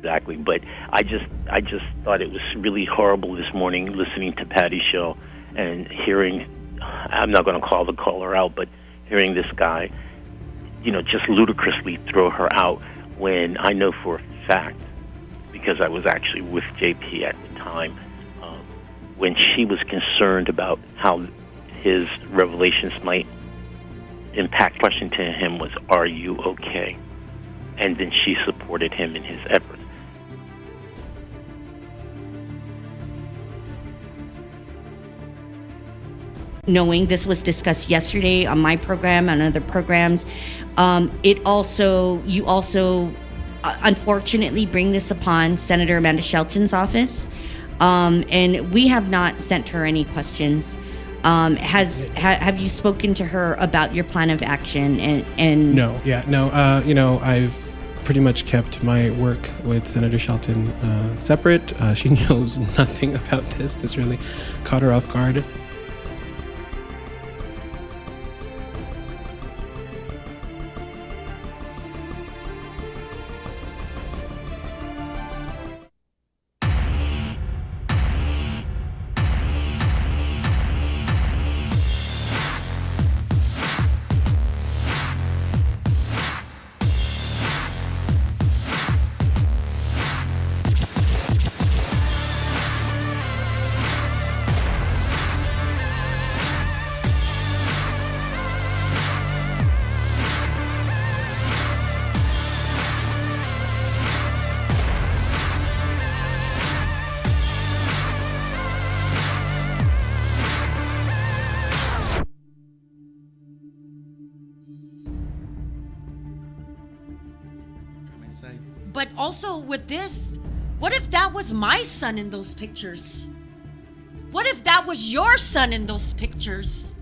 exactly. But I just thought it was really horrible this morning listening to Patty's show and hearing. I'm not going to call the caller out, but hearing this guy, just ludicrously throw her out when I know for a fact, because I was actually with JP at the time, when she was concerned about how his revelations might impact. Question to him was, "Are you okay?" And then she supported him in his efforts. Knowing this was discussed yesterday on my program and other programs, you also unfortunately bring this upon Senator Amanda Shelton's office, and we have not sent her any questions. Have you spoken to her about your plan of action? And No. I've pretty much kept my work with Senator Shelton separate. She knows nothing about this. This really caught her off guard. But also with this, what if that was my son in those pictures? What if that was your son in those pictures?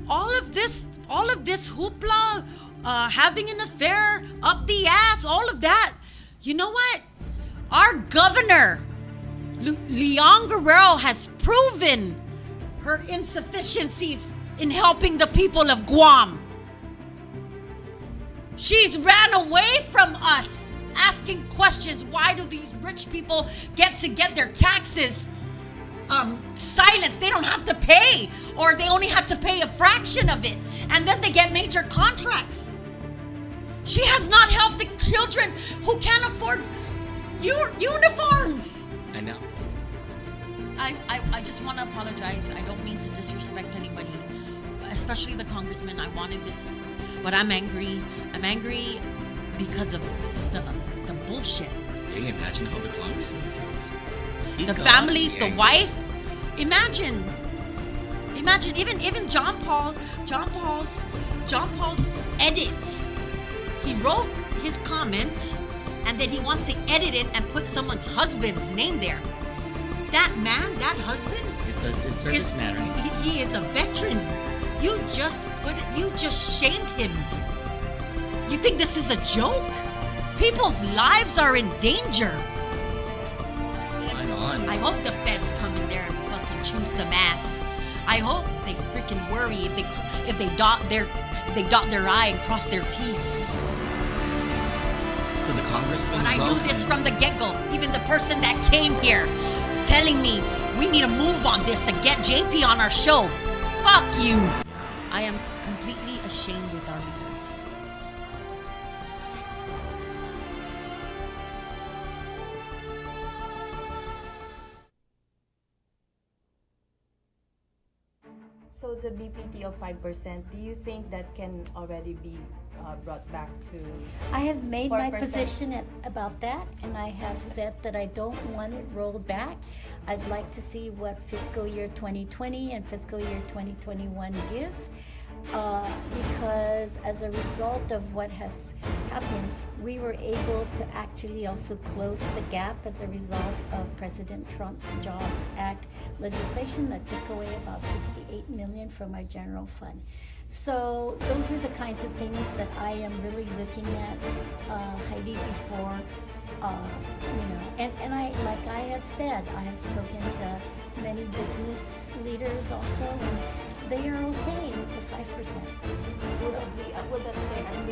All of this hoopla, having an affair, up the ass, all of that. You know what? Our governor, Leon Guerrero, has proven her insufficiencies in helping the people of Guam. She's ran away from us, asking questions. Why do these rich people get their taxes silenced? They don't have to pay, or they only have to pay a fraction of it, and then they get major contracts. She has not helped the children who can't afford uniforms. I know. I just want to apologize. I don't mean to disrespect anybody, especially the congressman. I wanted this, but I'm angry. I'm angry because of the bullshit. Hey, imagine how the congressman feels. The families, the wife. Imagine even John Paul's edits. He wrote his comment, and then he wants to edit it and put someone's husband's name there. That man, that husband, It's service man, right? he is a veteran. You just shamed him. You think this is a joke? People's lives are in danger. I hope the feds come in there and fucking chew some ass. I hope they freaking worry if they dot their I and cross their T's. So the congressman. But I knew this from the get-go. Even the person that came here telling me we need to move on this and get JP on our show. Fuck you. I am completely ashamed with our leaders. So the BPT of 5%, do you think that can already be brought back to I have made my 4%? position about that, and I have said that I don't want it rolled back. I'd like to see what fiscal year 2020 and fiscal year 2021 gives, because as a result of what has happened, we were able to actually also close the gap as a result of President Trump's Jobs Act legislation that took away about $68 million from our general fund. So those are the kinds of things that I am really looking at, Heidi, before, and like I have said, I have spoken to many business leaders also, and they are okay with the 5%. Will that stay? I mean,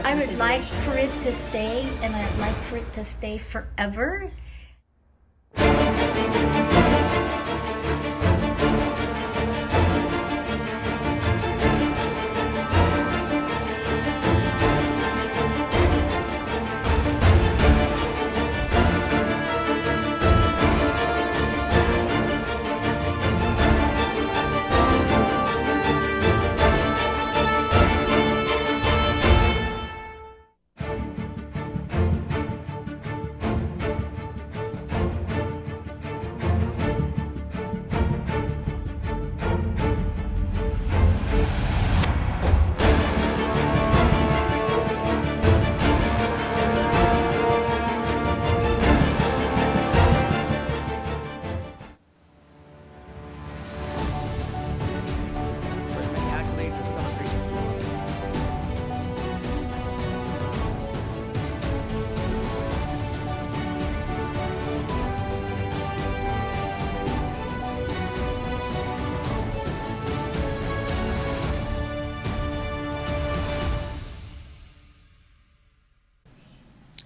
I would like for it to stay, and I'd like for it to stay forever.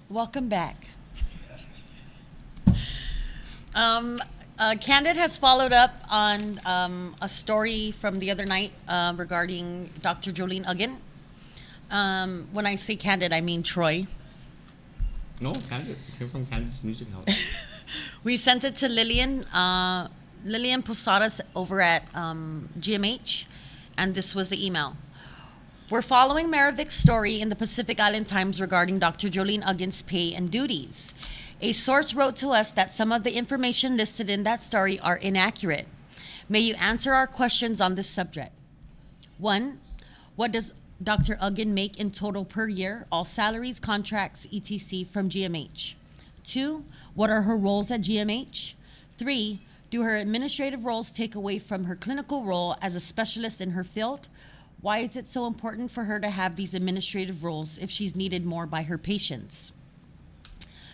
Welcome back. Kandit has followed up on a story from the other night regarding Dr. Jolene Uggan. When I say Kandit, I mean Troy. No, Kandit. Came from Kandit's music house. We sent it to Lillian. Lillian Posadas over at GMH, and this was the email. We're following Maravic's story in the Pacific Island Times regarding Dr. Jolene Uggan's pay and duties. A source wrote to us that some of the information listed in that story are inaccurate. May you answer our questions on this subject. 1. What does Dr. Uggan make in total per year, all salaries, contracts, etc. from GMH? 2. What are her roles at GMH? 3. Do her administrative roles take away from her clinical role as a specialist in her field? Why is it so important for her to have these administrative roles if she's needed more by her patients?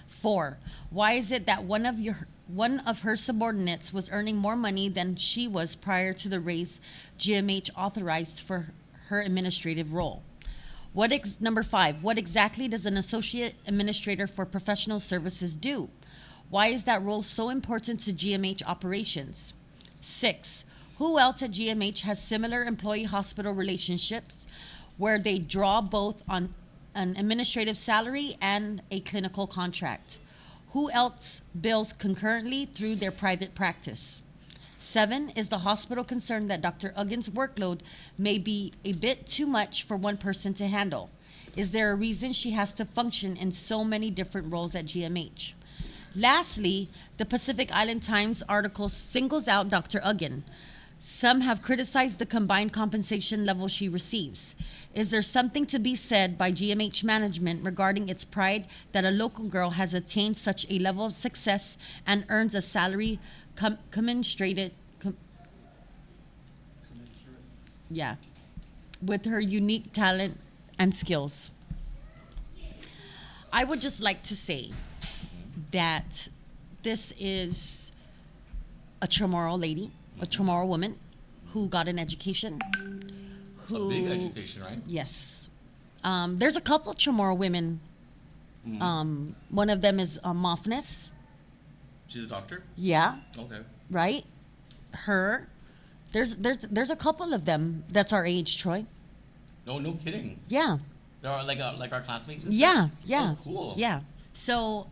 4. Why is it that one of her subordinates was earning more money than she was prior to the raise GMH authorized for her administrative role? Number 5, what exactly does an associate administrator for professional services do? Why is that role so important to GMH operations? 6, who else at GMH has similar employee-hospital relationships where they draw both on an administrative salary and a clinical contract? Who else bills concurrently through their private practice? 7, is the hospital concerned that Dr. Uggan's workload may be a bit too much for one person to handle? Is there a reason she has to function in so many different roles at GMH? Lastly, the Pacific Island Times article singles out Dr. Uggan. Some have criticized the combined compensation level she receives. Is there something to be said by GMH management regarding its pride that a local girl has attained such a level of success and earns a salary commensurate with her unique talent and skills? I would just like to say that this is a Chamorro lady, a Chamorro woman who got an education. A big education, right? Yes. There's a couple of Chamorro women. One of them is Mofness. She's a doctor? Yeah. Okay. Right? Her. There's a couple of them that's our age, Troy. No kidding. Yeah. They're like our classmates? Yeah. Oh, cool. Yeah. So,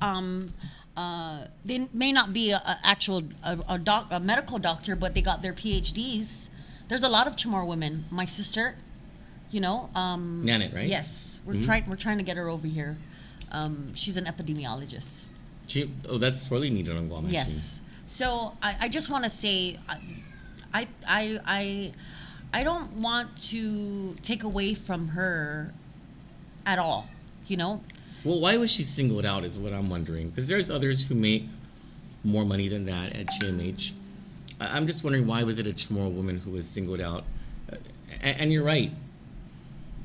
they may not be a medical doctor, but they got their PhDs. There's a lot of Chamorro women. My sister, Nanit, right? Yes, we're trying to get her over here. She's an epidemiologist. That's sorely needed on Guam. Yes. So I just want to say, I don't want to take away from her at all. Well, why was she singled out is what I'm wondering. Because there's others who make more money than that at GMH. I'm just wondering, why was it a Chamorro woman who was singled out? And you're right.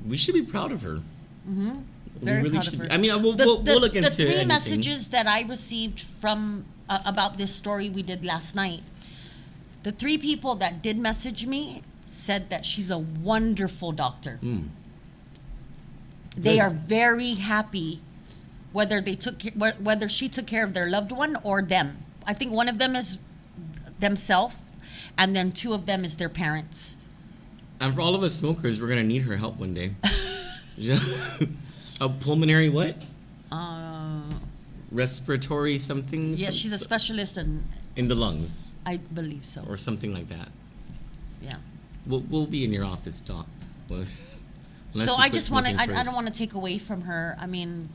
We should be proud of her. Mm-hmm. Very really proud of her. I mean, we'll look into the three anything. messages that I received from about this story we did last night. The 3 people that did message me said that she's a wonderful doctor. They Good. are very happy, whether whether she took care of their loved one or them. I think one of them is themselves, and then two of them is their parents. And for all of us smokers, we're gonna need her help one day. A pulmonary what? Respiratory something? Yeah, she's a specialist in the lungs I believe so. or something like that. Yeah. We'll be in your office, Doc. Unless So you I quit just want to. smoking I don't first. want to take away from her. I mean,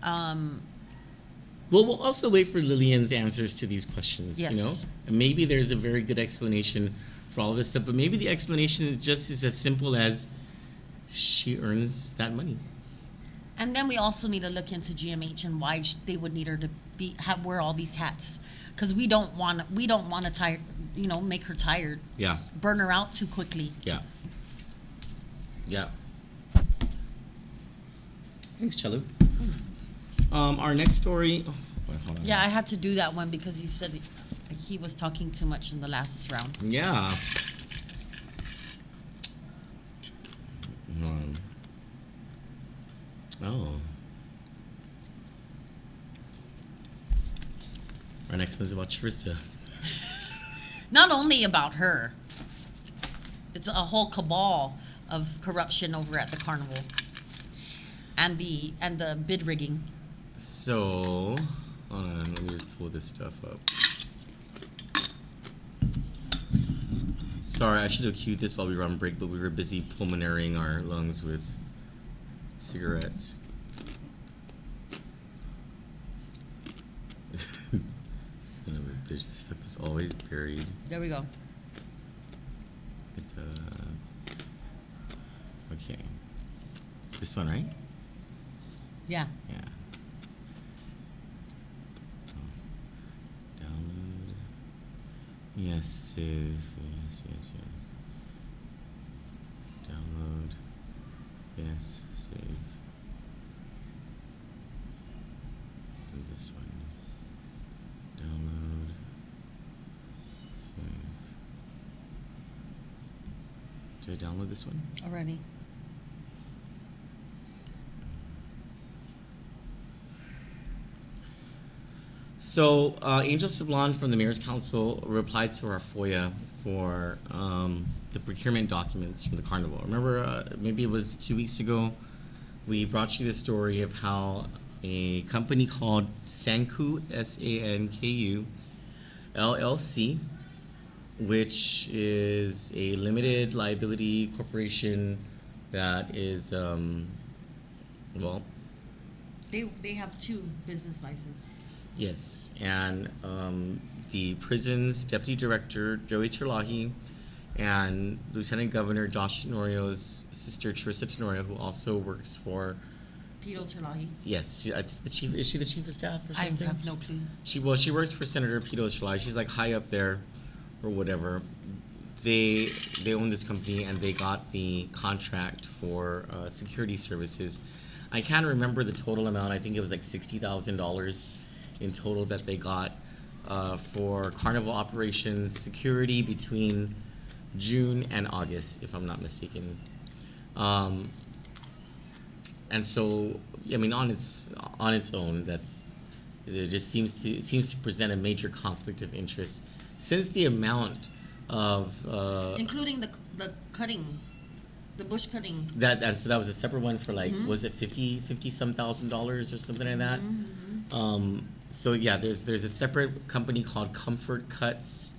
Well, we'll also wait for Lillian's answers to these questions. Yes. You know, and maybe there's a very good explanation for all of this stuff, but maybe the explanation is just as simple as she earns that money. and then we also need to look into GMH and why they would need her to wear all these hats, because we don't want to tire, make her tired. Yeah. Burn her out too quickly. Yeah. Yeah. Thanks, Chelu. Our next story. Oh, wait, hold on. Yeah, I had to do that one because he said he was talking too much in the last round. Yeah. Oh. Our next one is about Charissa. Not only about her, it's a whole cabal of corruption over at the carnival, and the bid rigging. So, hold on, let me just pull this stuff up. Sorry, I should have cued this while we were on break, but we were busy pulmonarying our lungs with cigarettes. Son of a bitch, this stuff is always buried. There we go. It's okay. This one, right? Yeah. Yeah. Download. Yes, save. Yes. Download. Yes, save. And this one. Download. Save. Did I download this one? Already. So, Angel Sablon from the Mayor's Council replied to our FOIA for the procurement documents from the carnival. Remember, maybe it was 2 weeks ago, we brought you the story of how a company called Sanku, Sanku, LLC, which is a limited liability corporation that is, well, They have two business licenses. yes, and the prison's deputy director, Joey Terlahi, and Lieutenant Governor Josh Tenorio's sister, Charissa Tenorio, who also works for, Pito Terlahi. yes, it's the chief. Is she the chief of staff or I something? have no clue. She works for Senator Pito Terlahi. She's like high up there, or whatever. They own this company, and they got the contract for security services. I can't remember the total amount. I think it was like $60,000 in total that they got for carnival operations security between June and August, if I'm not mistaken. And so, I mean, on its own, it just seems to present a major conflict of interest, since the amount of Including the cutting, the bush cutting. and so that was a separate one for like, was it 50 some $1,000 or something like that? So yeah, there's a separate company called Comfort Cuts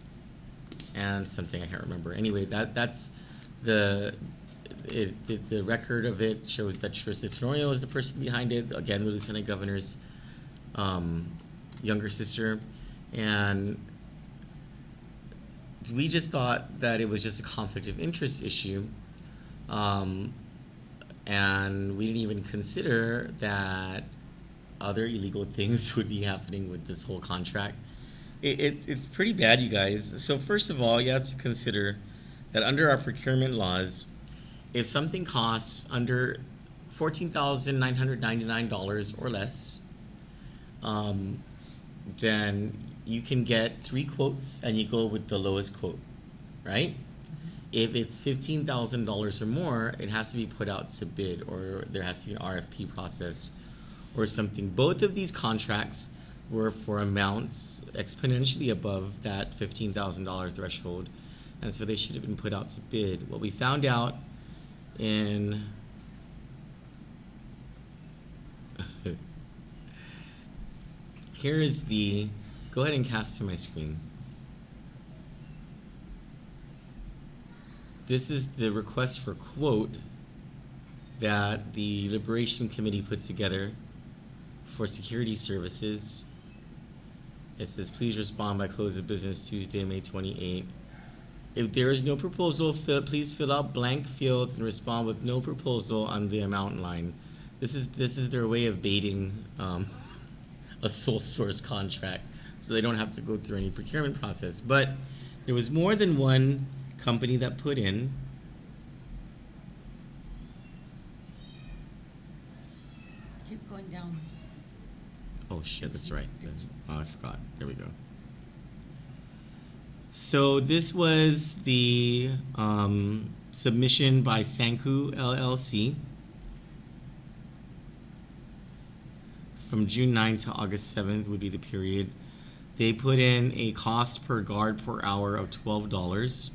and something I can't remember. Anyway, that's the record of it shows that Charissa Tenorio is the person behind it. Again, the Lieutenant Governor's younger sister, and we just thought that it was just a conflict of interest issue, and we didn't even consider that other illegal things would be happening with this whole contract. It's pretty bad, you guys. So first of all, you have to consider that under our procurement laws, if something costs under $14,999 or less, then you can get 3 quotes and you go with the lowest quote, right? if it's $15,000 or more, it has to be put out to bid, or there has to be an RFP process or something. Both of these contracts were for amounts exponentially above that $15,000 threshold, and so they should have been put out to bid. What we found out in here is the, go ahead and cast to my screen. This is the request for quote that the Liberation Committee put together for security services. It says, please respond by close of business Tuesday, May 28. If there is no proposal, please fill out blank fields and respond with no proposal on the amount line. This is their way of baiting a sole source contract, so they don't have to go through any procurement process. But there was more than one company that put in. Keep going down. Oh shit, that's right. Oh, I forgot. There we go. So this was the submission by Sanku LLC from June 9th to August 7th would be the period. They put in a cost per guard per hour of $12.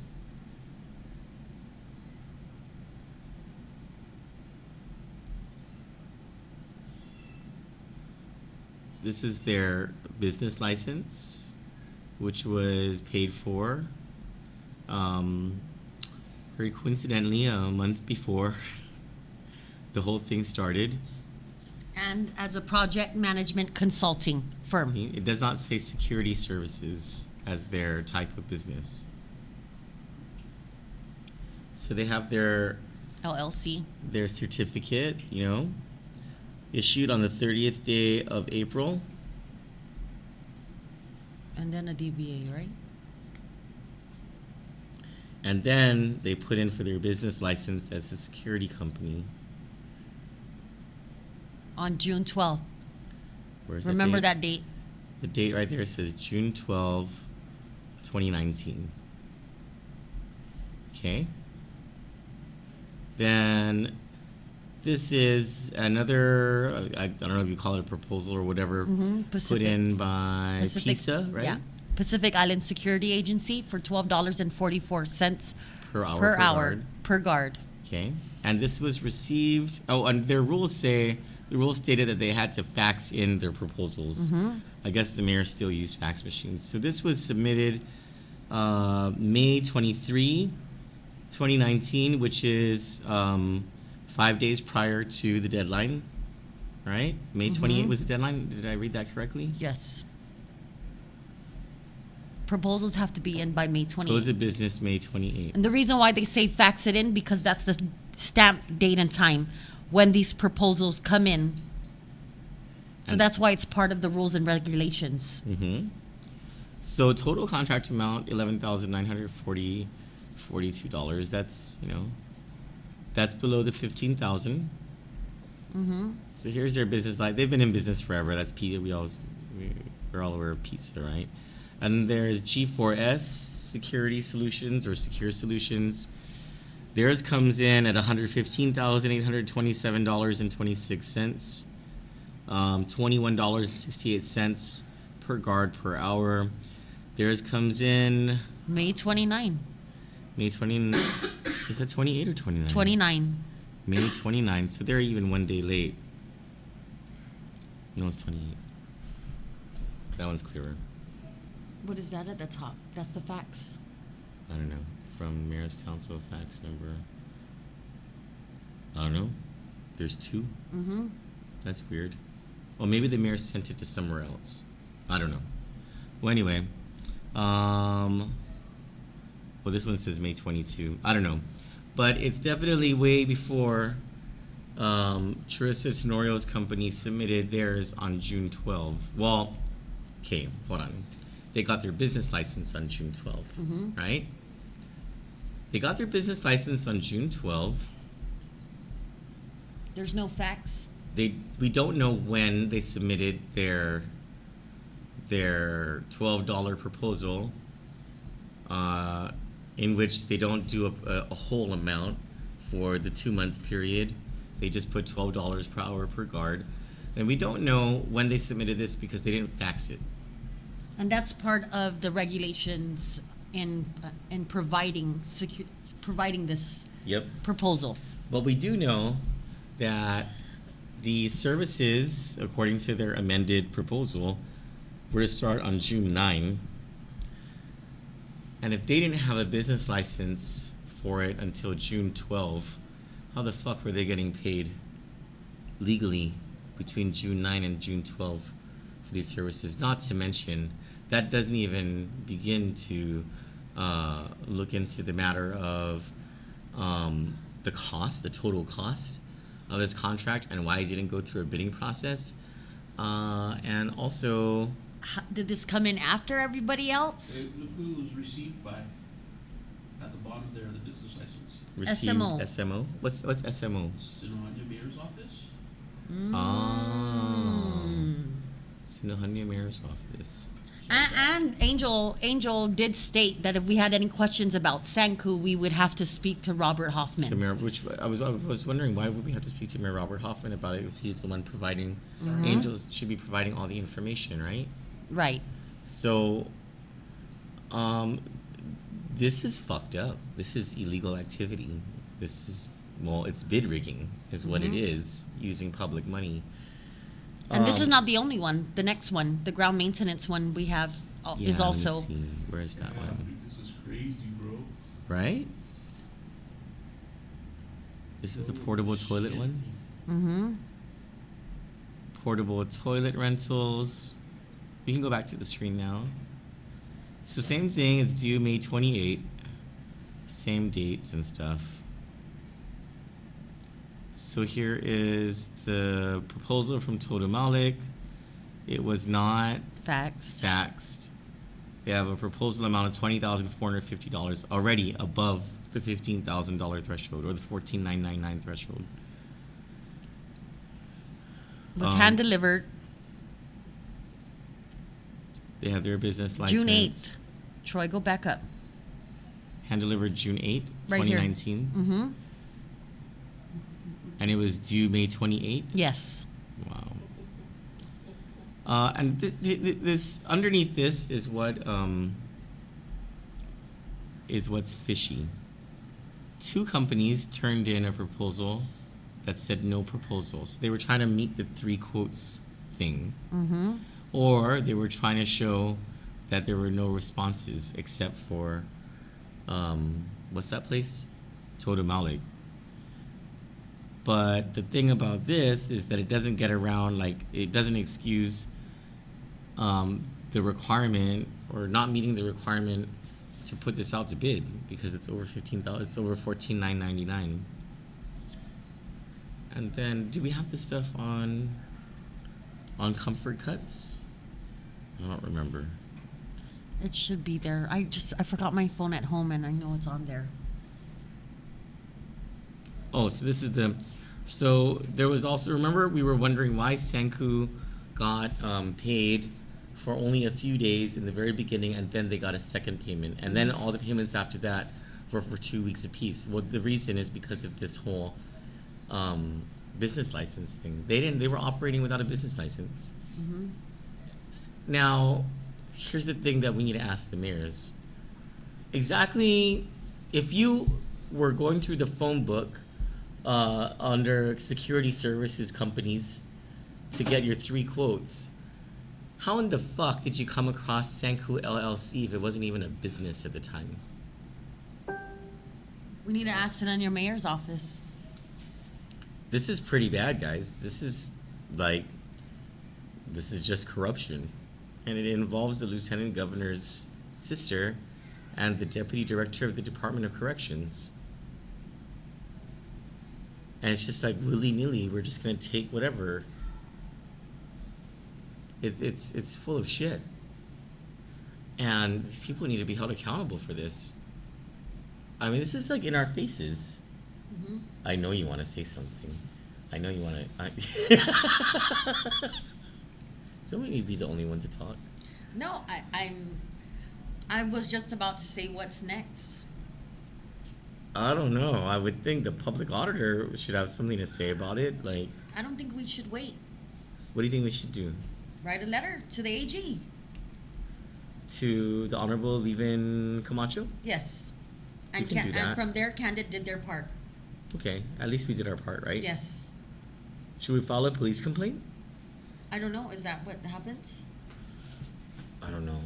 This is their business license, which was paid for very coincidentally a month before the whole thing started. And as a project management consulting firm. It does not say security services as their type of business. So they have their LLC. Their certificate, issued on the 30th day of April. And then a DBA, right? And then they put in for their business license as a security company. On June 12th. Where's Remember that date? The date right there says June 12, 2019. Okay. Then this is another, I don't know if you call it a proposal or whatever, put in by PISA, right? Yeah. Pacific Island Security Agency for $12.44 per hour. Per hour per guard. Okay. And this was received, and their rules say, the rules stated that they had to fax in their proposals. I guess the mayor still used fax machines. So this was submitted May 23, 2019, which is 5 days prior to the deadline, right? May 28 was the deadline. Did I read that correctly? Yes. Proposals have to be in by May 28. Close of business May 28. And the reason why they say fax it in, because that's the stamp date and time when these proposals come in. So that's why it's part of the rules and regulations. So total contract amount, $11,942. That's, that's below the $15,000. So here's their business line. They've been in business forever. That's pizza. We're all aware of pizza, right? And there's G4S Security Solutions or Secure Solutions. Theirs comes in at $115,827.26. $21.68 per guard per hour. Theirs comes in May 29. May 29. Is that 28 or 29? 29. May 29. So they're even 1 day late. No, it's 28. That one's clearer. What is that at the top? That's the fax. I don't know. From Mayor's Council fax number. I don't know. There's two. That's weird. Well, maybe the mayor sent it to somewhere else. I don't know. Well, anyway. Well, this one says May 22. I don't know. But it's definitely way before Charissa Tenorio's company submitted theirs on June 12. Well, okay, hold on. They got their business license on June 12, right? They got their business license on June 12. There's no fax. We don't know when they submitted their $12 proposal in which they don't do a whole amount for the 2-month period. They just put $12 per hour per guard. And we don't know when they submitted this because they didn't fax it. And that's part of the regulations in providing this proposal. But we do know that the services, according to their amended proposal, were to start on June 9. And if they didn't have a business license for it until June 12, how the fuck were they getting paid legally between June 9 and June 12 for these services? Not to mention, that doesn't even begin to look into the matter of the cost, the total cost of this contract and why it didn't go through a bidding process. And also... Did this come in after everybody else? Look who was received by. At the bottom there, the business license. Received SMO. SMO? What's SMO? Sinohanya Mayor's Office. Sinohanya Mayor's Office. And Angel did state that if we had any questions about Sanku, we would have to speak to Robert Hoffman. To Mayor, which I was wondering, why would we have to speak to Mayor Robert Hoffman about it if he's the one providing? Angel should be providing all the information, right? Right. So, this is fucked up. This is illegal activity. This is, well, it's bid rigging is what it is, using public money. And this is not the only one. The next one, the ground maintenance one we have is also... Let me see. Where is that one? This is crazy, bro. Right? Is it the portable toilet one? Mm-hmm. Portable toilet rentals. We can go back to the screen now. So same thing, it's due May 28. Same dates and stuff. So here is the proposal from Total Malik. It was not faxed. They have a proposal amount of $20,450 already above the $15,000 threshold or the $14,999 threshold. Was hand delivered They have their business license. June 8th. Troy, go back up. Hand delivered June 8th, Right here. 2019. Mm-hmm. And it was due May 28th? Yes. Wow. And this underneath this is what is what's fishy. 2 companies turned in a proposal that said no proposal. So they were trying to meet the 3 quotes thing. Mm-hmm. Or they were trying to show that there were no responses except for, what's that place? Total Malik. But the thing about this is that it doesn't get around, like, it doesn't excuse the requirement or not meeting the requirement to put this out to bid because it's over $15,000. It's over $14,999. And then, do we have this stuff on Comfort Cuts? I don't remember. It should be there. I forgot my phone at home and I know it's on there. Oh, so this is so there was also, remember we were wondering why Sanku got paid for only a few days in the very beginning and then they got a second payment. And then all the payments after that were for 2 weeks apiece. Well, the reason is because of this whole business license thing. They were operating without a business license. Mm-hmm. Now, here's the thing that we need to ask the mayors. Exactly, if you were going through the phone book under security services companies to get your 3 quotes, how in the fuck did you come across Sanku LLC if it wasn't even a business at the time? We need to ask it in your mayor's office. This is pretty bad, guys. This is just corruption. And it involves the lieutenant governor's sister and the deputy director of the Department of Corrections. And it's just like willy-nilly, we're just gonna take whatever. It's full of shit. And these people need to be held accountable for this. I mean, this is like in our faces. Mm-hmm. I know you want to say something. I know you want to. Don't make me be the only one to talk. No, I was just about to say what's next. I don't know. I would think the public auditor should have something to say about it. Like, I don't think we should wait. what do you think we should do? Write a letter to the AG. To the Honorable Levin Camacho? Yes. We And, can do that. and from there, Kandit did their part. Okay, at least we did our part, right? Yes. Should we file a police complaint? I don't know. Is that what happens? I don't know.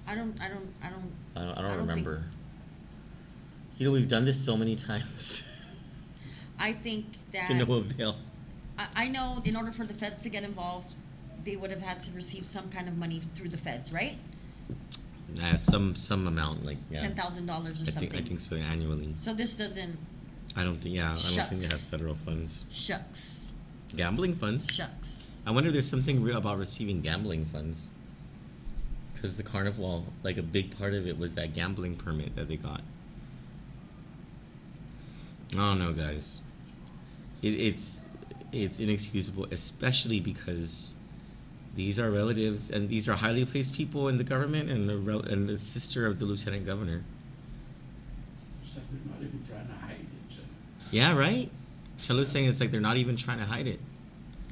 I don't I don't think- remember. You know, we've done this so many times I think that to no avail. I know in order for the feds to get involved, they would have had to receive some kind of money through the feds, right? Some amount, like yeah. $10,000 or something. I think so annually. So this doesn't. I don't think they have Shucks. federal funds. Shucks. Gambling funds. Shucks. I wonder if there's something real about receiving gambling funds. Because the carnival, like a big part of it was that gambling permit that they got. I don't know, guys. It's inexcusable, especially because these are relatives and these are highly placed people in the government and the sister of the lieutenant governor. It's like they're not even trying to hide it. Yeah, right? Chelo's saying it's like they're not even trying to hide it.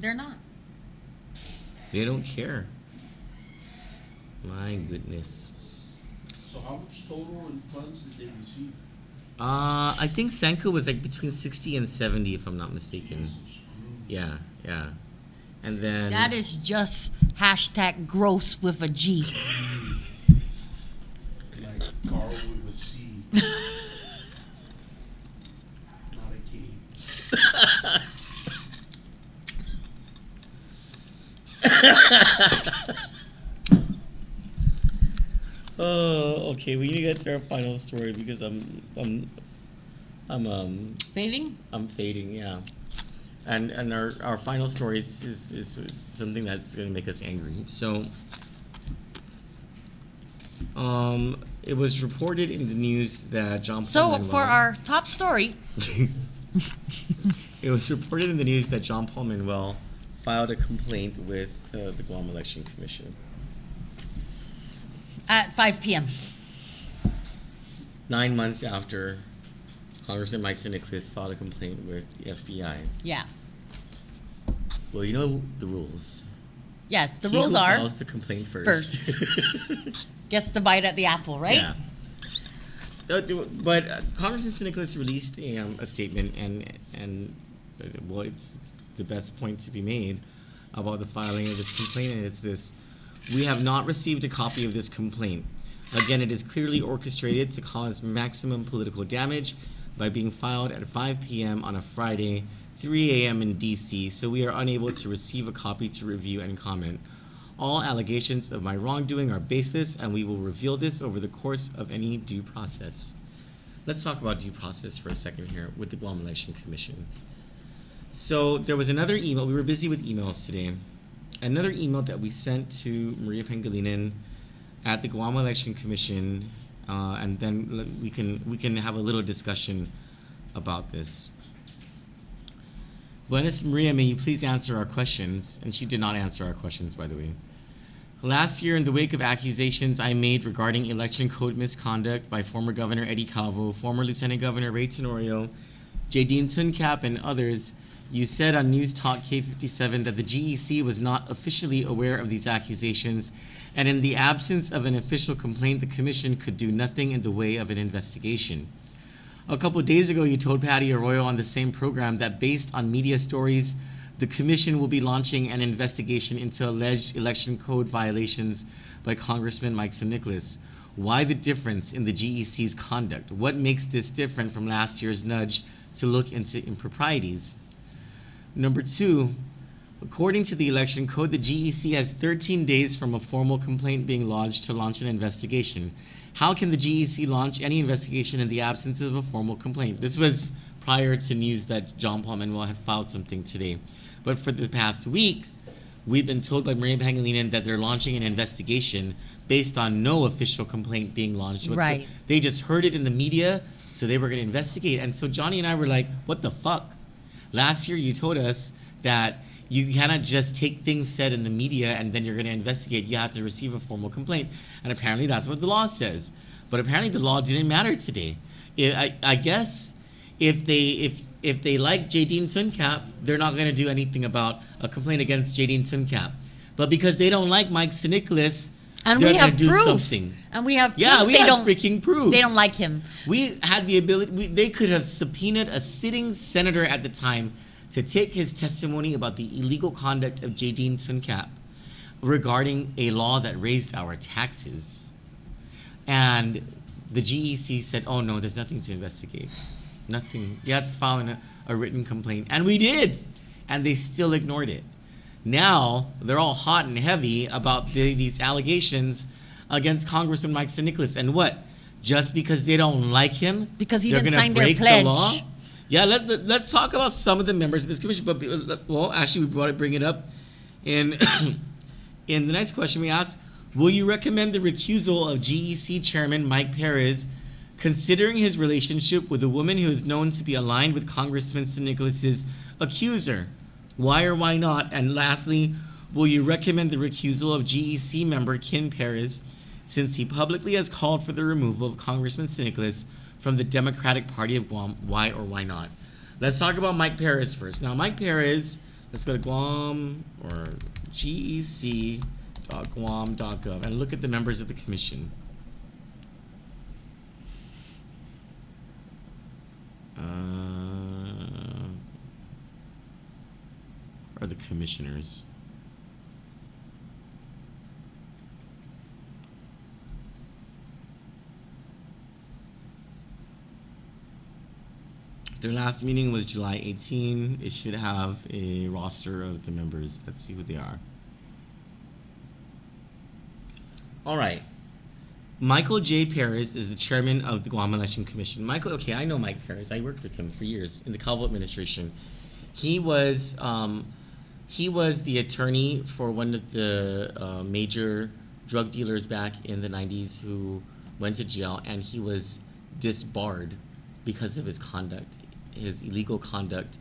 They're not. They don't care. My goodness. So how much total in funds did they receive? I think Sanko was like between 60 and 70, if I'm not mistaken. Jesus Christ. Yeah. And then That is just hashtag gross with a G. Like Carl with a C. Not a K. Oh, okay. We need to get to our final story because I'm Fading? fading. Yeah, and our final story is something that's gonna make us angry. So, it was reported in the news that John Paul So Manuel, for our top story, it was reported in the news that John Paul Manuel filed a complaint with the Guam Election Commission. at 5 p.m. 9 months after Congressman Mike Nicholas filed a complaint with the FBI. Yeah. Well, you know the rules. Yeah, the He rules who are files the complaint first. gets the bite at the apple, right? Yeah. But Congressman Nicholas released a statement, and well, it's the best point to be made about the filing of this complaint, and it's this: we have not received a copy of this complaint. Again, it is clearly orchestrated to cause maximum political damage by being filed at 5 p.m. on a Friday, 3 a.m. in D.C., so we are unable to receive a copy to review and comment. All allegations of my wrongdoing are baseless, and we will reveal this over the course of any due process. Let's talk about due process for a second here with the Guam Election Commission. So there was another email. We were busy with emails today. Another email that we sent to Maria Pangilinan at the Guam Election Commission, and then we can have a little discussion about this. Buenos Maria, may you please answer our questions? And she did not answer our questions, by the way. Last year, in the wake of accusations I made regarding election code misconduct by former Governor Eddie Calvo, former Lieutenant Governor Ray Tenorio, Jadine Tuncap, and others, you said on News Talk K57 that the GEC was not officially aware of these accusations, and in the absence of an official complaint, the Commission could do nothing in the way of an investigation. A couple days ago, you told Patty Arroyo on the same program that based on media stories, the Commission will be launching an investigation into alleged election code violations by Congressman Mike Nicholas. Why the difference in the GEC's conduct? What makes this different from last year's nudge to look into improprieties? Number two, according to the election code, the GEC has 13 days from a formal complaint being lodged to launch an investigation. How can the GEC launch any investigation in the absence of a formal complaint? This was prior to news that John Paul Manuel had filed something today. But for the past week, we've been told by Maria Pangilinan that they're launching an investigation based on no official complaint being launched. Right. They just heard it in the media, so they were going to investigate. And so Johnny and I were like, what the fuck? Last year you told us that you cannot just take things said in the media and then you're going to investigate. You have to receive a formal complaint. And apparently that's what the law says. But apparently the law didn't matter today. I guess if they like Jadine Tuncap, they're not going to do anything about a complaint against Jadine Tuncap. But because they don't like Mike Nicholas, And they're we going have to do proof. something. And we have Yeah, proof we they have don't freaking proof. They don't like him. We had the ability. They could have subpoenaed a sitting senator at the time to take his testimony about the illegal conduct of Jadine Tuncap regarding a law that raised our taxes. And the GEC said, oh no, there's nothing to investigate. Nothing. You have to file a written complaint. And we did. And they still ignored it. Now, they're all hot and heavy about these allegations against Congressman Mike Nicholas. And what? Just because they don't like him? Because he they're didn't gonna sign their break pledge. the law? Yeah, let's talk about some of the members of this commission. But, well, actually, we bring it up in, in the next question we asked. Will you recommend the recusal of GEC Chairman Mike Perez, considering his relationship with a woman who is known to be aligned with Congressman Nicholas's accuser? Why or why not? And lastly, will you recommend the recusal of GEC member Ken Perez, since he publicly has called for the removal of Congressman Nicholas from the Democratic Party of Guam? Why or why not? Let's talk about Mike Perez first. Now, Mike Perez, let's go to Guam or gec.guam.gov and look at the members of the commission. Are the commissioners? Their last meeting was July 18. It should have a roster of the members. Let's see who they are. All right. Michael J. Perez is the chairman of the Guam Election Commission. Michael, okay, I know Mike Perez. I worked with him for years in the Calvo administration. He was the attorney for one of the major drug dealers back in the 90s who went to jail, and he was disbarred because of his conduct, his illegal conduct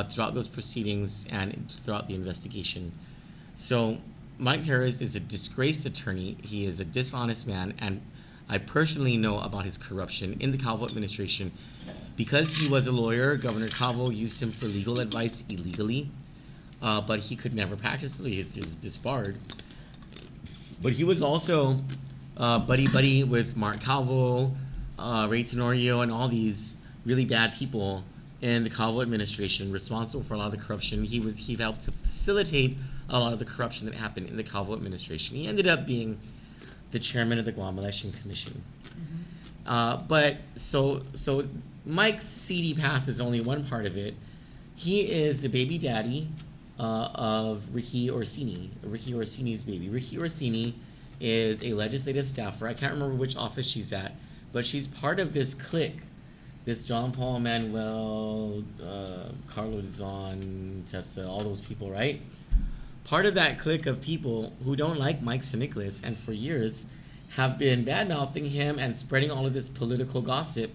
throughout those proceedings and throughout the investigation. So Mike Perez is a disgraced attorney. He is a dishonest man, and I personally know about his corruption in the Calvo administration. Because he was a lawyer, Governor Calvo used him for legal advice illegally, but he could never practice. He was disbarred. But he was also buddy with Mark Calvo, Ray Tenorio, and all these really bad people in the Calvo administration responsible for a lot of the corruption. He helped to facilitate a lot of the corruption that happened in the Calvo administration. He ended up being the chairman of the Guam Election Commission. Mm-hmm. But so Mike's CD pass is only one part of it. He is the baby daddy of Ricky Orsini, Ricky Orsini's baby. Ricky Orsini is a legislative staffer. I can't remember which office she's at, but she's part of this clique, this John Paul Manuel, Carlo Dizon, Tessa, all those people, right? Part of that clique of people who don't like Mike Nicholas and for years have been bad-mouthing him and spreading all of this political gossip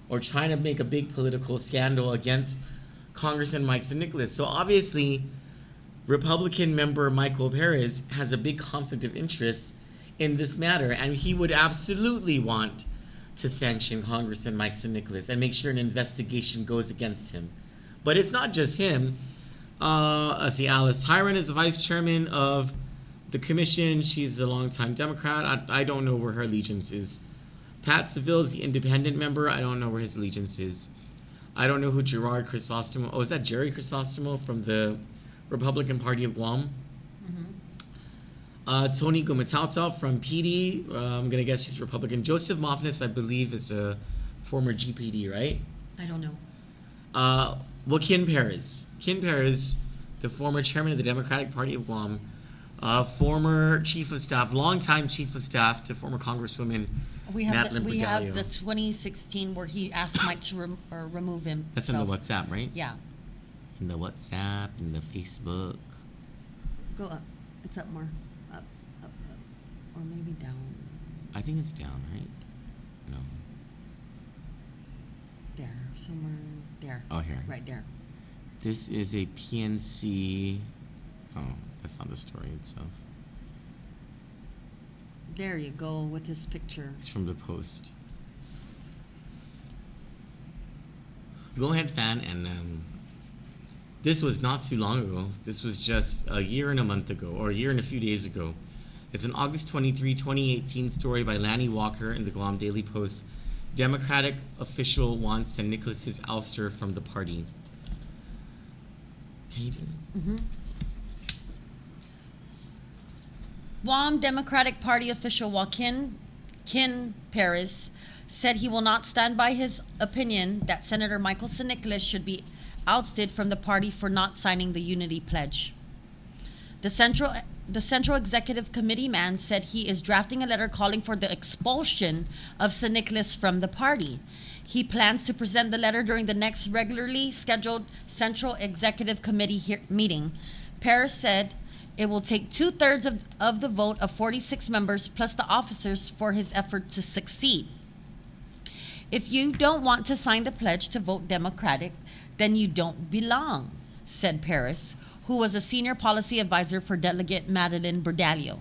or trying to make a big political scandal against Congressman Mike Nicholas. So obviously, Republican member Michael Perez has a big conflict of interest in this matter, and he would absolutely want to sanction Congressman Mike Nicholas and make sure an investigation goes against him. But it's not just him. Alice Tyron is the vice chairman of the commission. She's a longtime Democrat. I don't know where her allegiance is. Pat Seville is the independent member. I don't know where his allegiance is. I don't know who Gerard Crisostomo. Oh, is that Jerry Crisostomo from the Republican Party of Guam? Mm-hmm. Tony Gumatauta from PD. I'm going to guess she's Republican. Joseph Mofnis, I believe, is a former GPD, right? I don't know. Well, Ken Perez. Ken Perez, the former chairman of the Democratic Party of Guam, former chief of staff, longtime chief of staff to former Congresswoman Madeline We have the Bordallo. 2016 where he asked Mike to remove him. That's in the WhatsApp, right? Yeah. In the WhatsApp, in the Facebook. Go up. It's up more. Up. Or maybe down. I think it's down, right? No. There. Somewhere there. Oh, here. Right there. This is a PNC. Oh, that's not the story itself. There you go with his picture. It's from the Post. Go ahead, fan, and this was not too long ago. This was just a year and a month ago, or a year and a few days ago. It's an August 23, 2018 story by Lanny Walker in the Guam Daily Post. Democratic official wants St. Nicholas's ouster from the party. Can you do it? Mm-hmm. Guam Democratic Party official Joaquin Perez said he will not stand by his opinion that Senator Michael St. Nicholas should be ousted from the party for not signing the Unity Pledge. The Central Executive Committee man said he is drafting a letter calling for the expulsion of St. Nicholas from the party. He plans to present the letter during the next regularly scheduled Central Executive Committee meeting. Perez said it will take 2/3 of the vote of 46 members plus the officers for his effort to succeed. If you don't want to sign the pledge to vote Democratic, then you don't belong, said Perez, who was a senior policy advisor for Delegate Madeline Bordallo.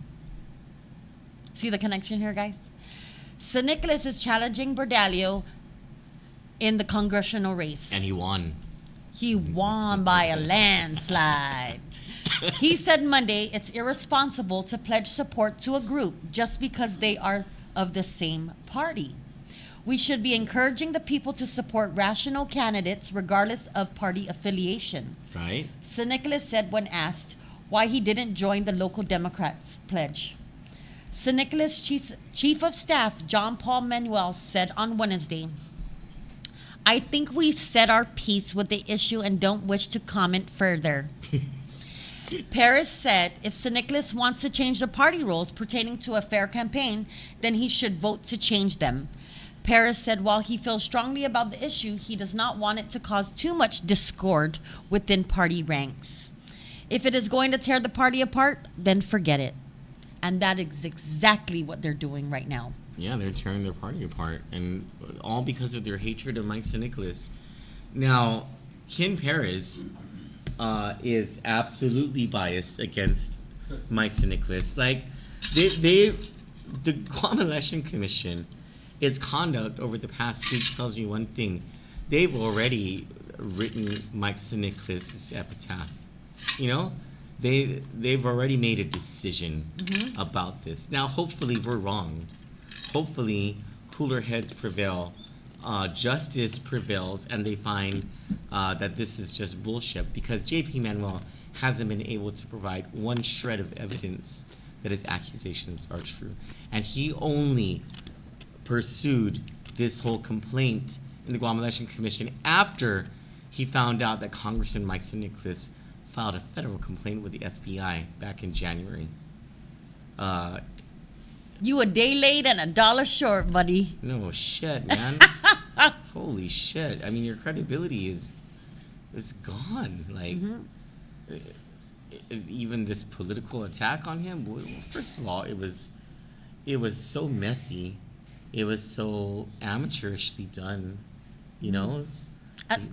See the connection here, guys? St. Nicholas is challenging Bordallo in the congressional race. And he won. He won by a landslide. He said Monday it's irresponsible to pledge support to a group just because they are of the same party. We should be encouraging the people to support rational candidates regardless of party affiliation. Right. St. Nicholas said when asked why he didn't join the local Democrats' pledge. St. Nicholas Chief of Staff John Paul Manuel said on Wednesday, I think we've said our piece with the issue and don't wish to comment further. Perez said if St. Nicholas wants to change the party rules pertaining to a fair campaign, then he should vote to change them. Perez said while he feels strongly about the issue, he does not want it to cause too much discord within party ranks. If it is going to tear the party apart, then forget it. And that is exactly what they're doing right now. Yeah, they're tearing their party apart, and all because of their hatred of Mike St. Nicholas. Now, Ken Perez is absolutely biased against Mike St. Nicholas. Like, the Guam Election Commission, its conduct over the past week tells me one thing. They've already written Mike St. Nicholas's epitaph. You know? They've already made a decision about this. Now, hopefully we're wrong. Hopefully cooler heads prevail. Justice prevails, and they find that this is just bullshit because J.P. Manuel hasn't been able to provide one shred of evidence that his accusations are true. And he only pursued this whole complaint in the Guam Election Commission after he found out that Congressman Mike St. Nicholas filed a federal complaint with the FBI back in January. You a day late and a dollar short, buddy. No shit, man. Holy shit. I mean, your credibility it's gone. Like, even this political attack on him, well, first of all, it was so messy. It was so amateurishly done, you know?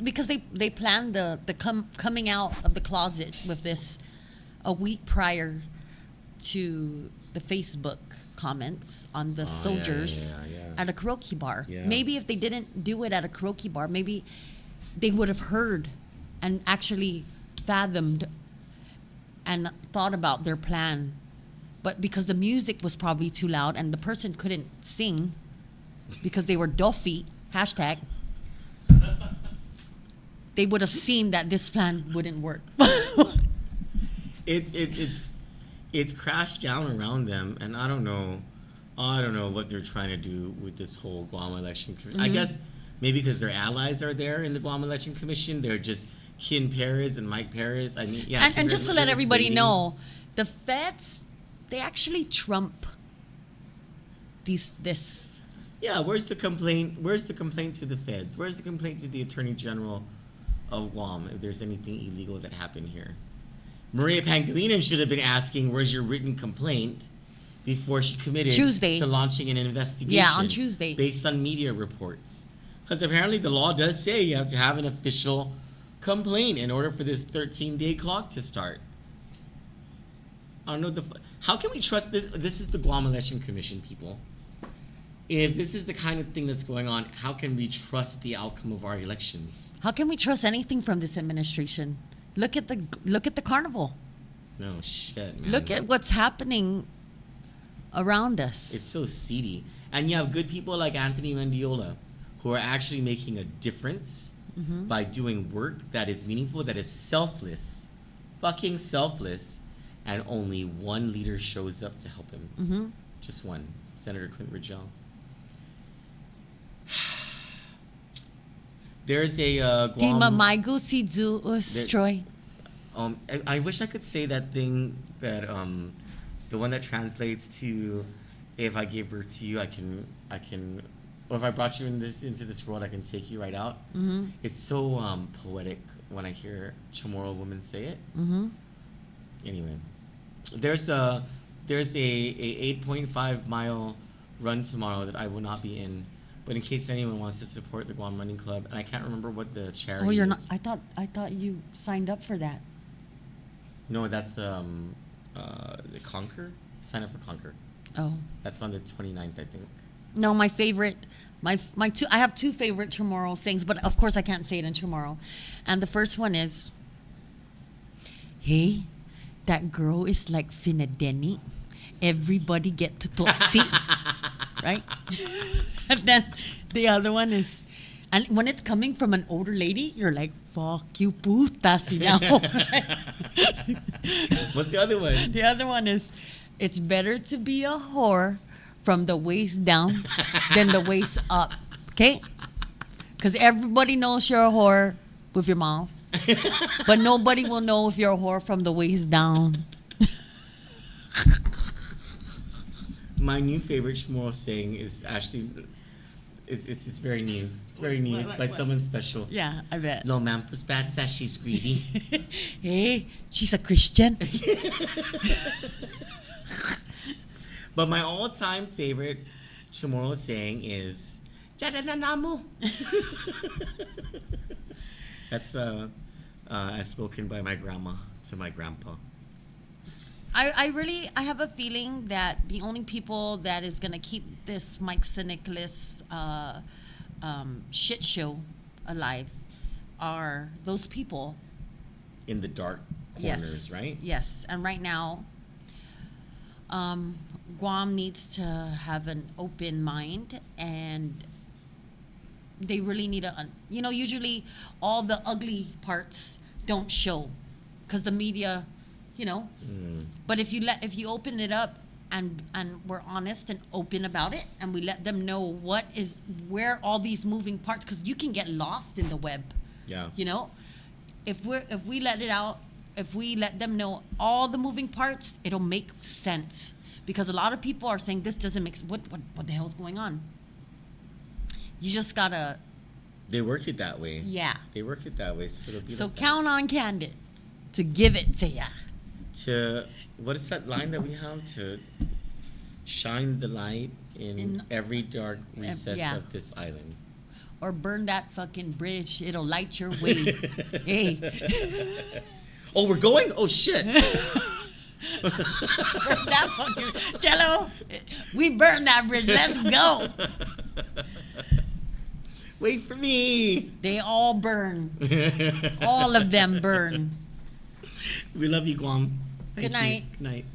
Because they planned the coming out of the closet with this a week prior to the Facebook comments on the soldiers at a karaoke bar. Yeah. Maybe if they didn't do it at a karaoke bar, maybe they would have heard and actually fathomed and thought about their plan. But because the music was probably too loud and the person couldn't sing because they were doffy, hashtag, they would have seen that this plan wouldn't work. It's crashed down around them, and I don't know what they're trying to do with this whole Guam Election Commission. I guess maybe because their allies are there in the Guam Election Commission, they're just Ken Perez and Mike Perez. I mean, yeah. And just to let everybody know, the feds, they actually trump this. Yeah, where's the complaint? Where's the complaint to the feds? Where's the complaint to the Attorney General of Guam if there's anything illegal that happened here? Maria Pangilinan should have been asking, where's your written complaint, before she committed to launching an investigation. Yeah, on Tuesday. Based on media reports. Because apparently the law does say you have to have an official complaint in order for this 13-day clock to start. I don't know how can we trust this? This is the Guam Election Commission, people. if this is the kind of thing that's going on, how can we trust the outcome of our elections? How can we trust anything from this administration? Look at the carnival. No shit, man. Look at what's happening around us. It's so seedy. And you have good people like Anthony Mendiola who are actually making a difference by doing work that is meaningful, that is selfless, fucking selfless, and only one leader shows up to help him. Just one, Senator Clint Ridgell. There's a Di mamaigo si Zu Ustroy. I wish I could say that thing that the one that translates to, if I gave birth to you, I can, or if I brought you into this world, I can take you right out. It's so poetic when I hear Chamorro women say it. Anyway, there's a 8.5 mile run tomorrow that I will not be in. But in case anyone wants to support the Guam Running Club, and I can't remember what the charity Oh, you're is. not. I thought you signed up for that. No, that's the Conquer. Sign up for Conquer. Oh. That's on the 29th, I think. No, my favorite, my two. I have two favorite Chamorro sayings, but of course I can't say it in Chamorro. And the first one is, "Hey, that girl is like Finadeni. Everybody get to talk." See, right? And then the other one is, and when it's coming from an older lady, you're like, "Fuck you, puta." See now. What's the other one? The other one is, "It's better to be a whore from the waist down than the waist up." Okay? Because everybody knows you're a whore with your mouth, but nobody will know if you're a whore from the waist down. My new favorite Chamorro saying is actually, it's very new. It's very new. It's by someone special. Yeah, I bet. No, man, Puspat says she's greedy. Hey, she's a Christian. But my all-time favorite Chamorro saying is, "Jadananamu." That's as spoken by my grandma to my grandpa. I have a feeling that the only people that is gonna keep this Mike Nicholas shit show alive are those people In the dark corners, right? Yes, and right now, Guam needs to have an open mind, and they really need to. Usually all the ugly parts don't show, because the media, But if you open it up and we're honest and open about it, and we let them know where all these moving parts, because you can get lost in the web. Yeah. If we let it out, if we let them know all the moving parts, it'll make sense. Because a lot of people are saying this doesn't make sense. What the hell's going on? You just gotta. They work it that way. Yeah. They work it that way, so it'll be. So like count on Kandit to give it to ya. What is that line that we have? To shine the light in every dark recess of this island. Or burn that fucking bridge. It'll light your way. Hey. Oh, we're going? Oh, shit. Burn that fucking... Jello, we burned that bridge. Let's go. Wait for me. They all burn. All of them burn. We love you, Guam. Good night. Good night.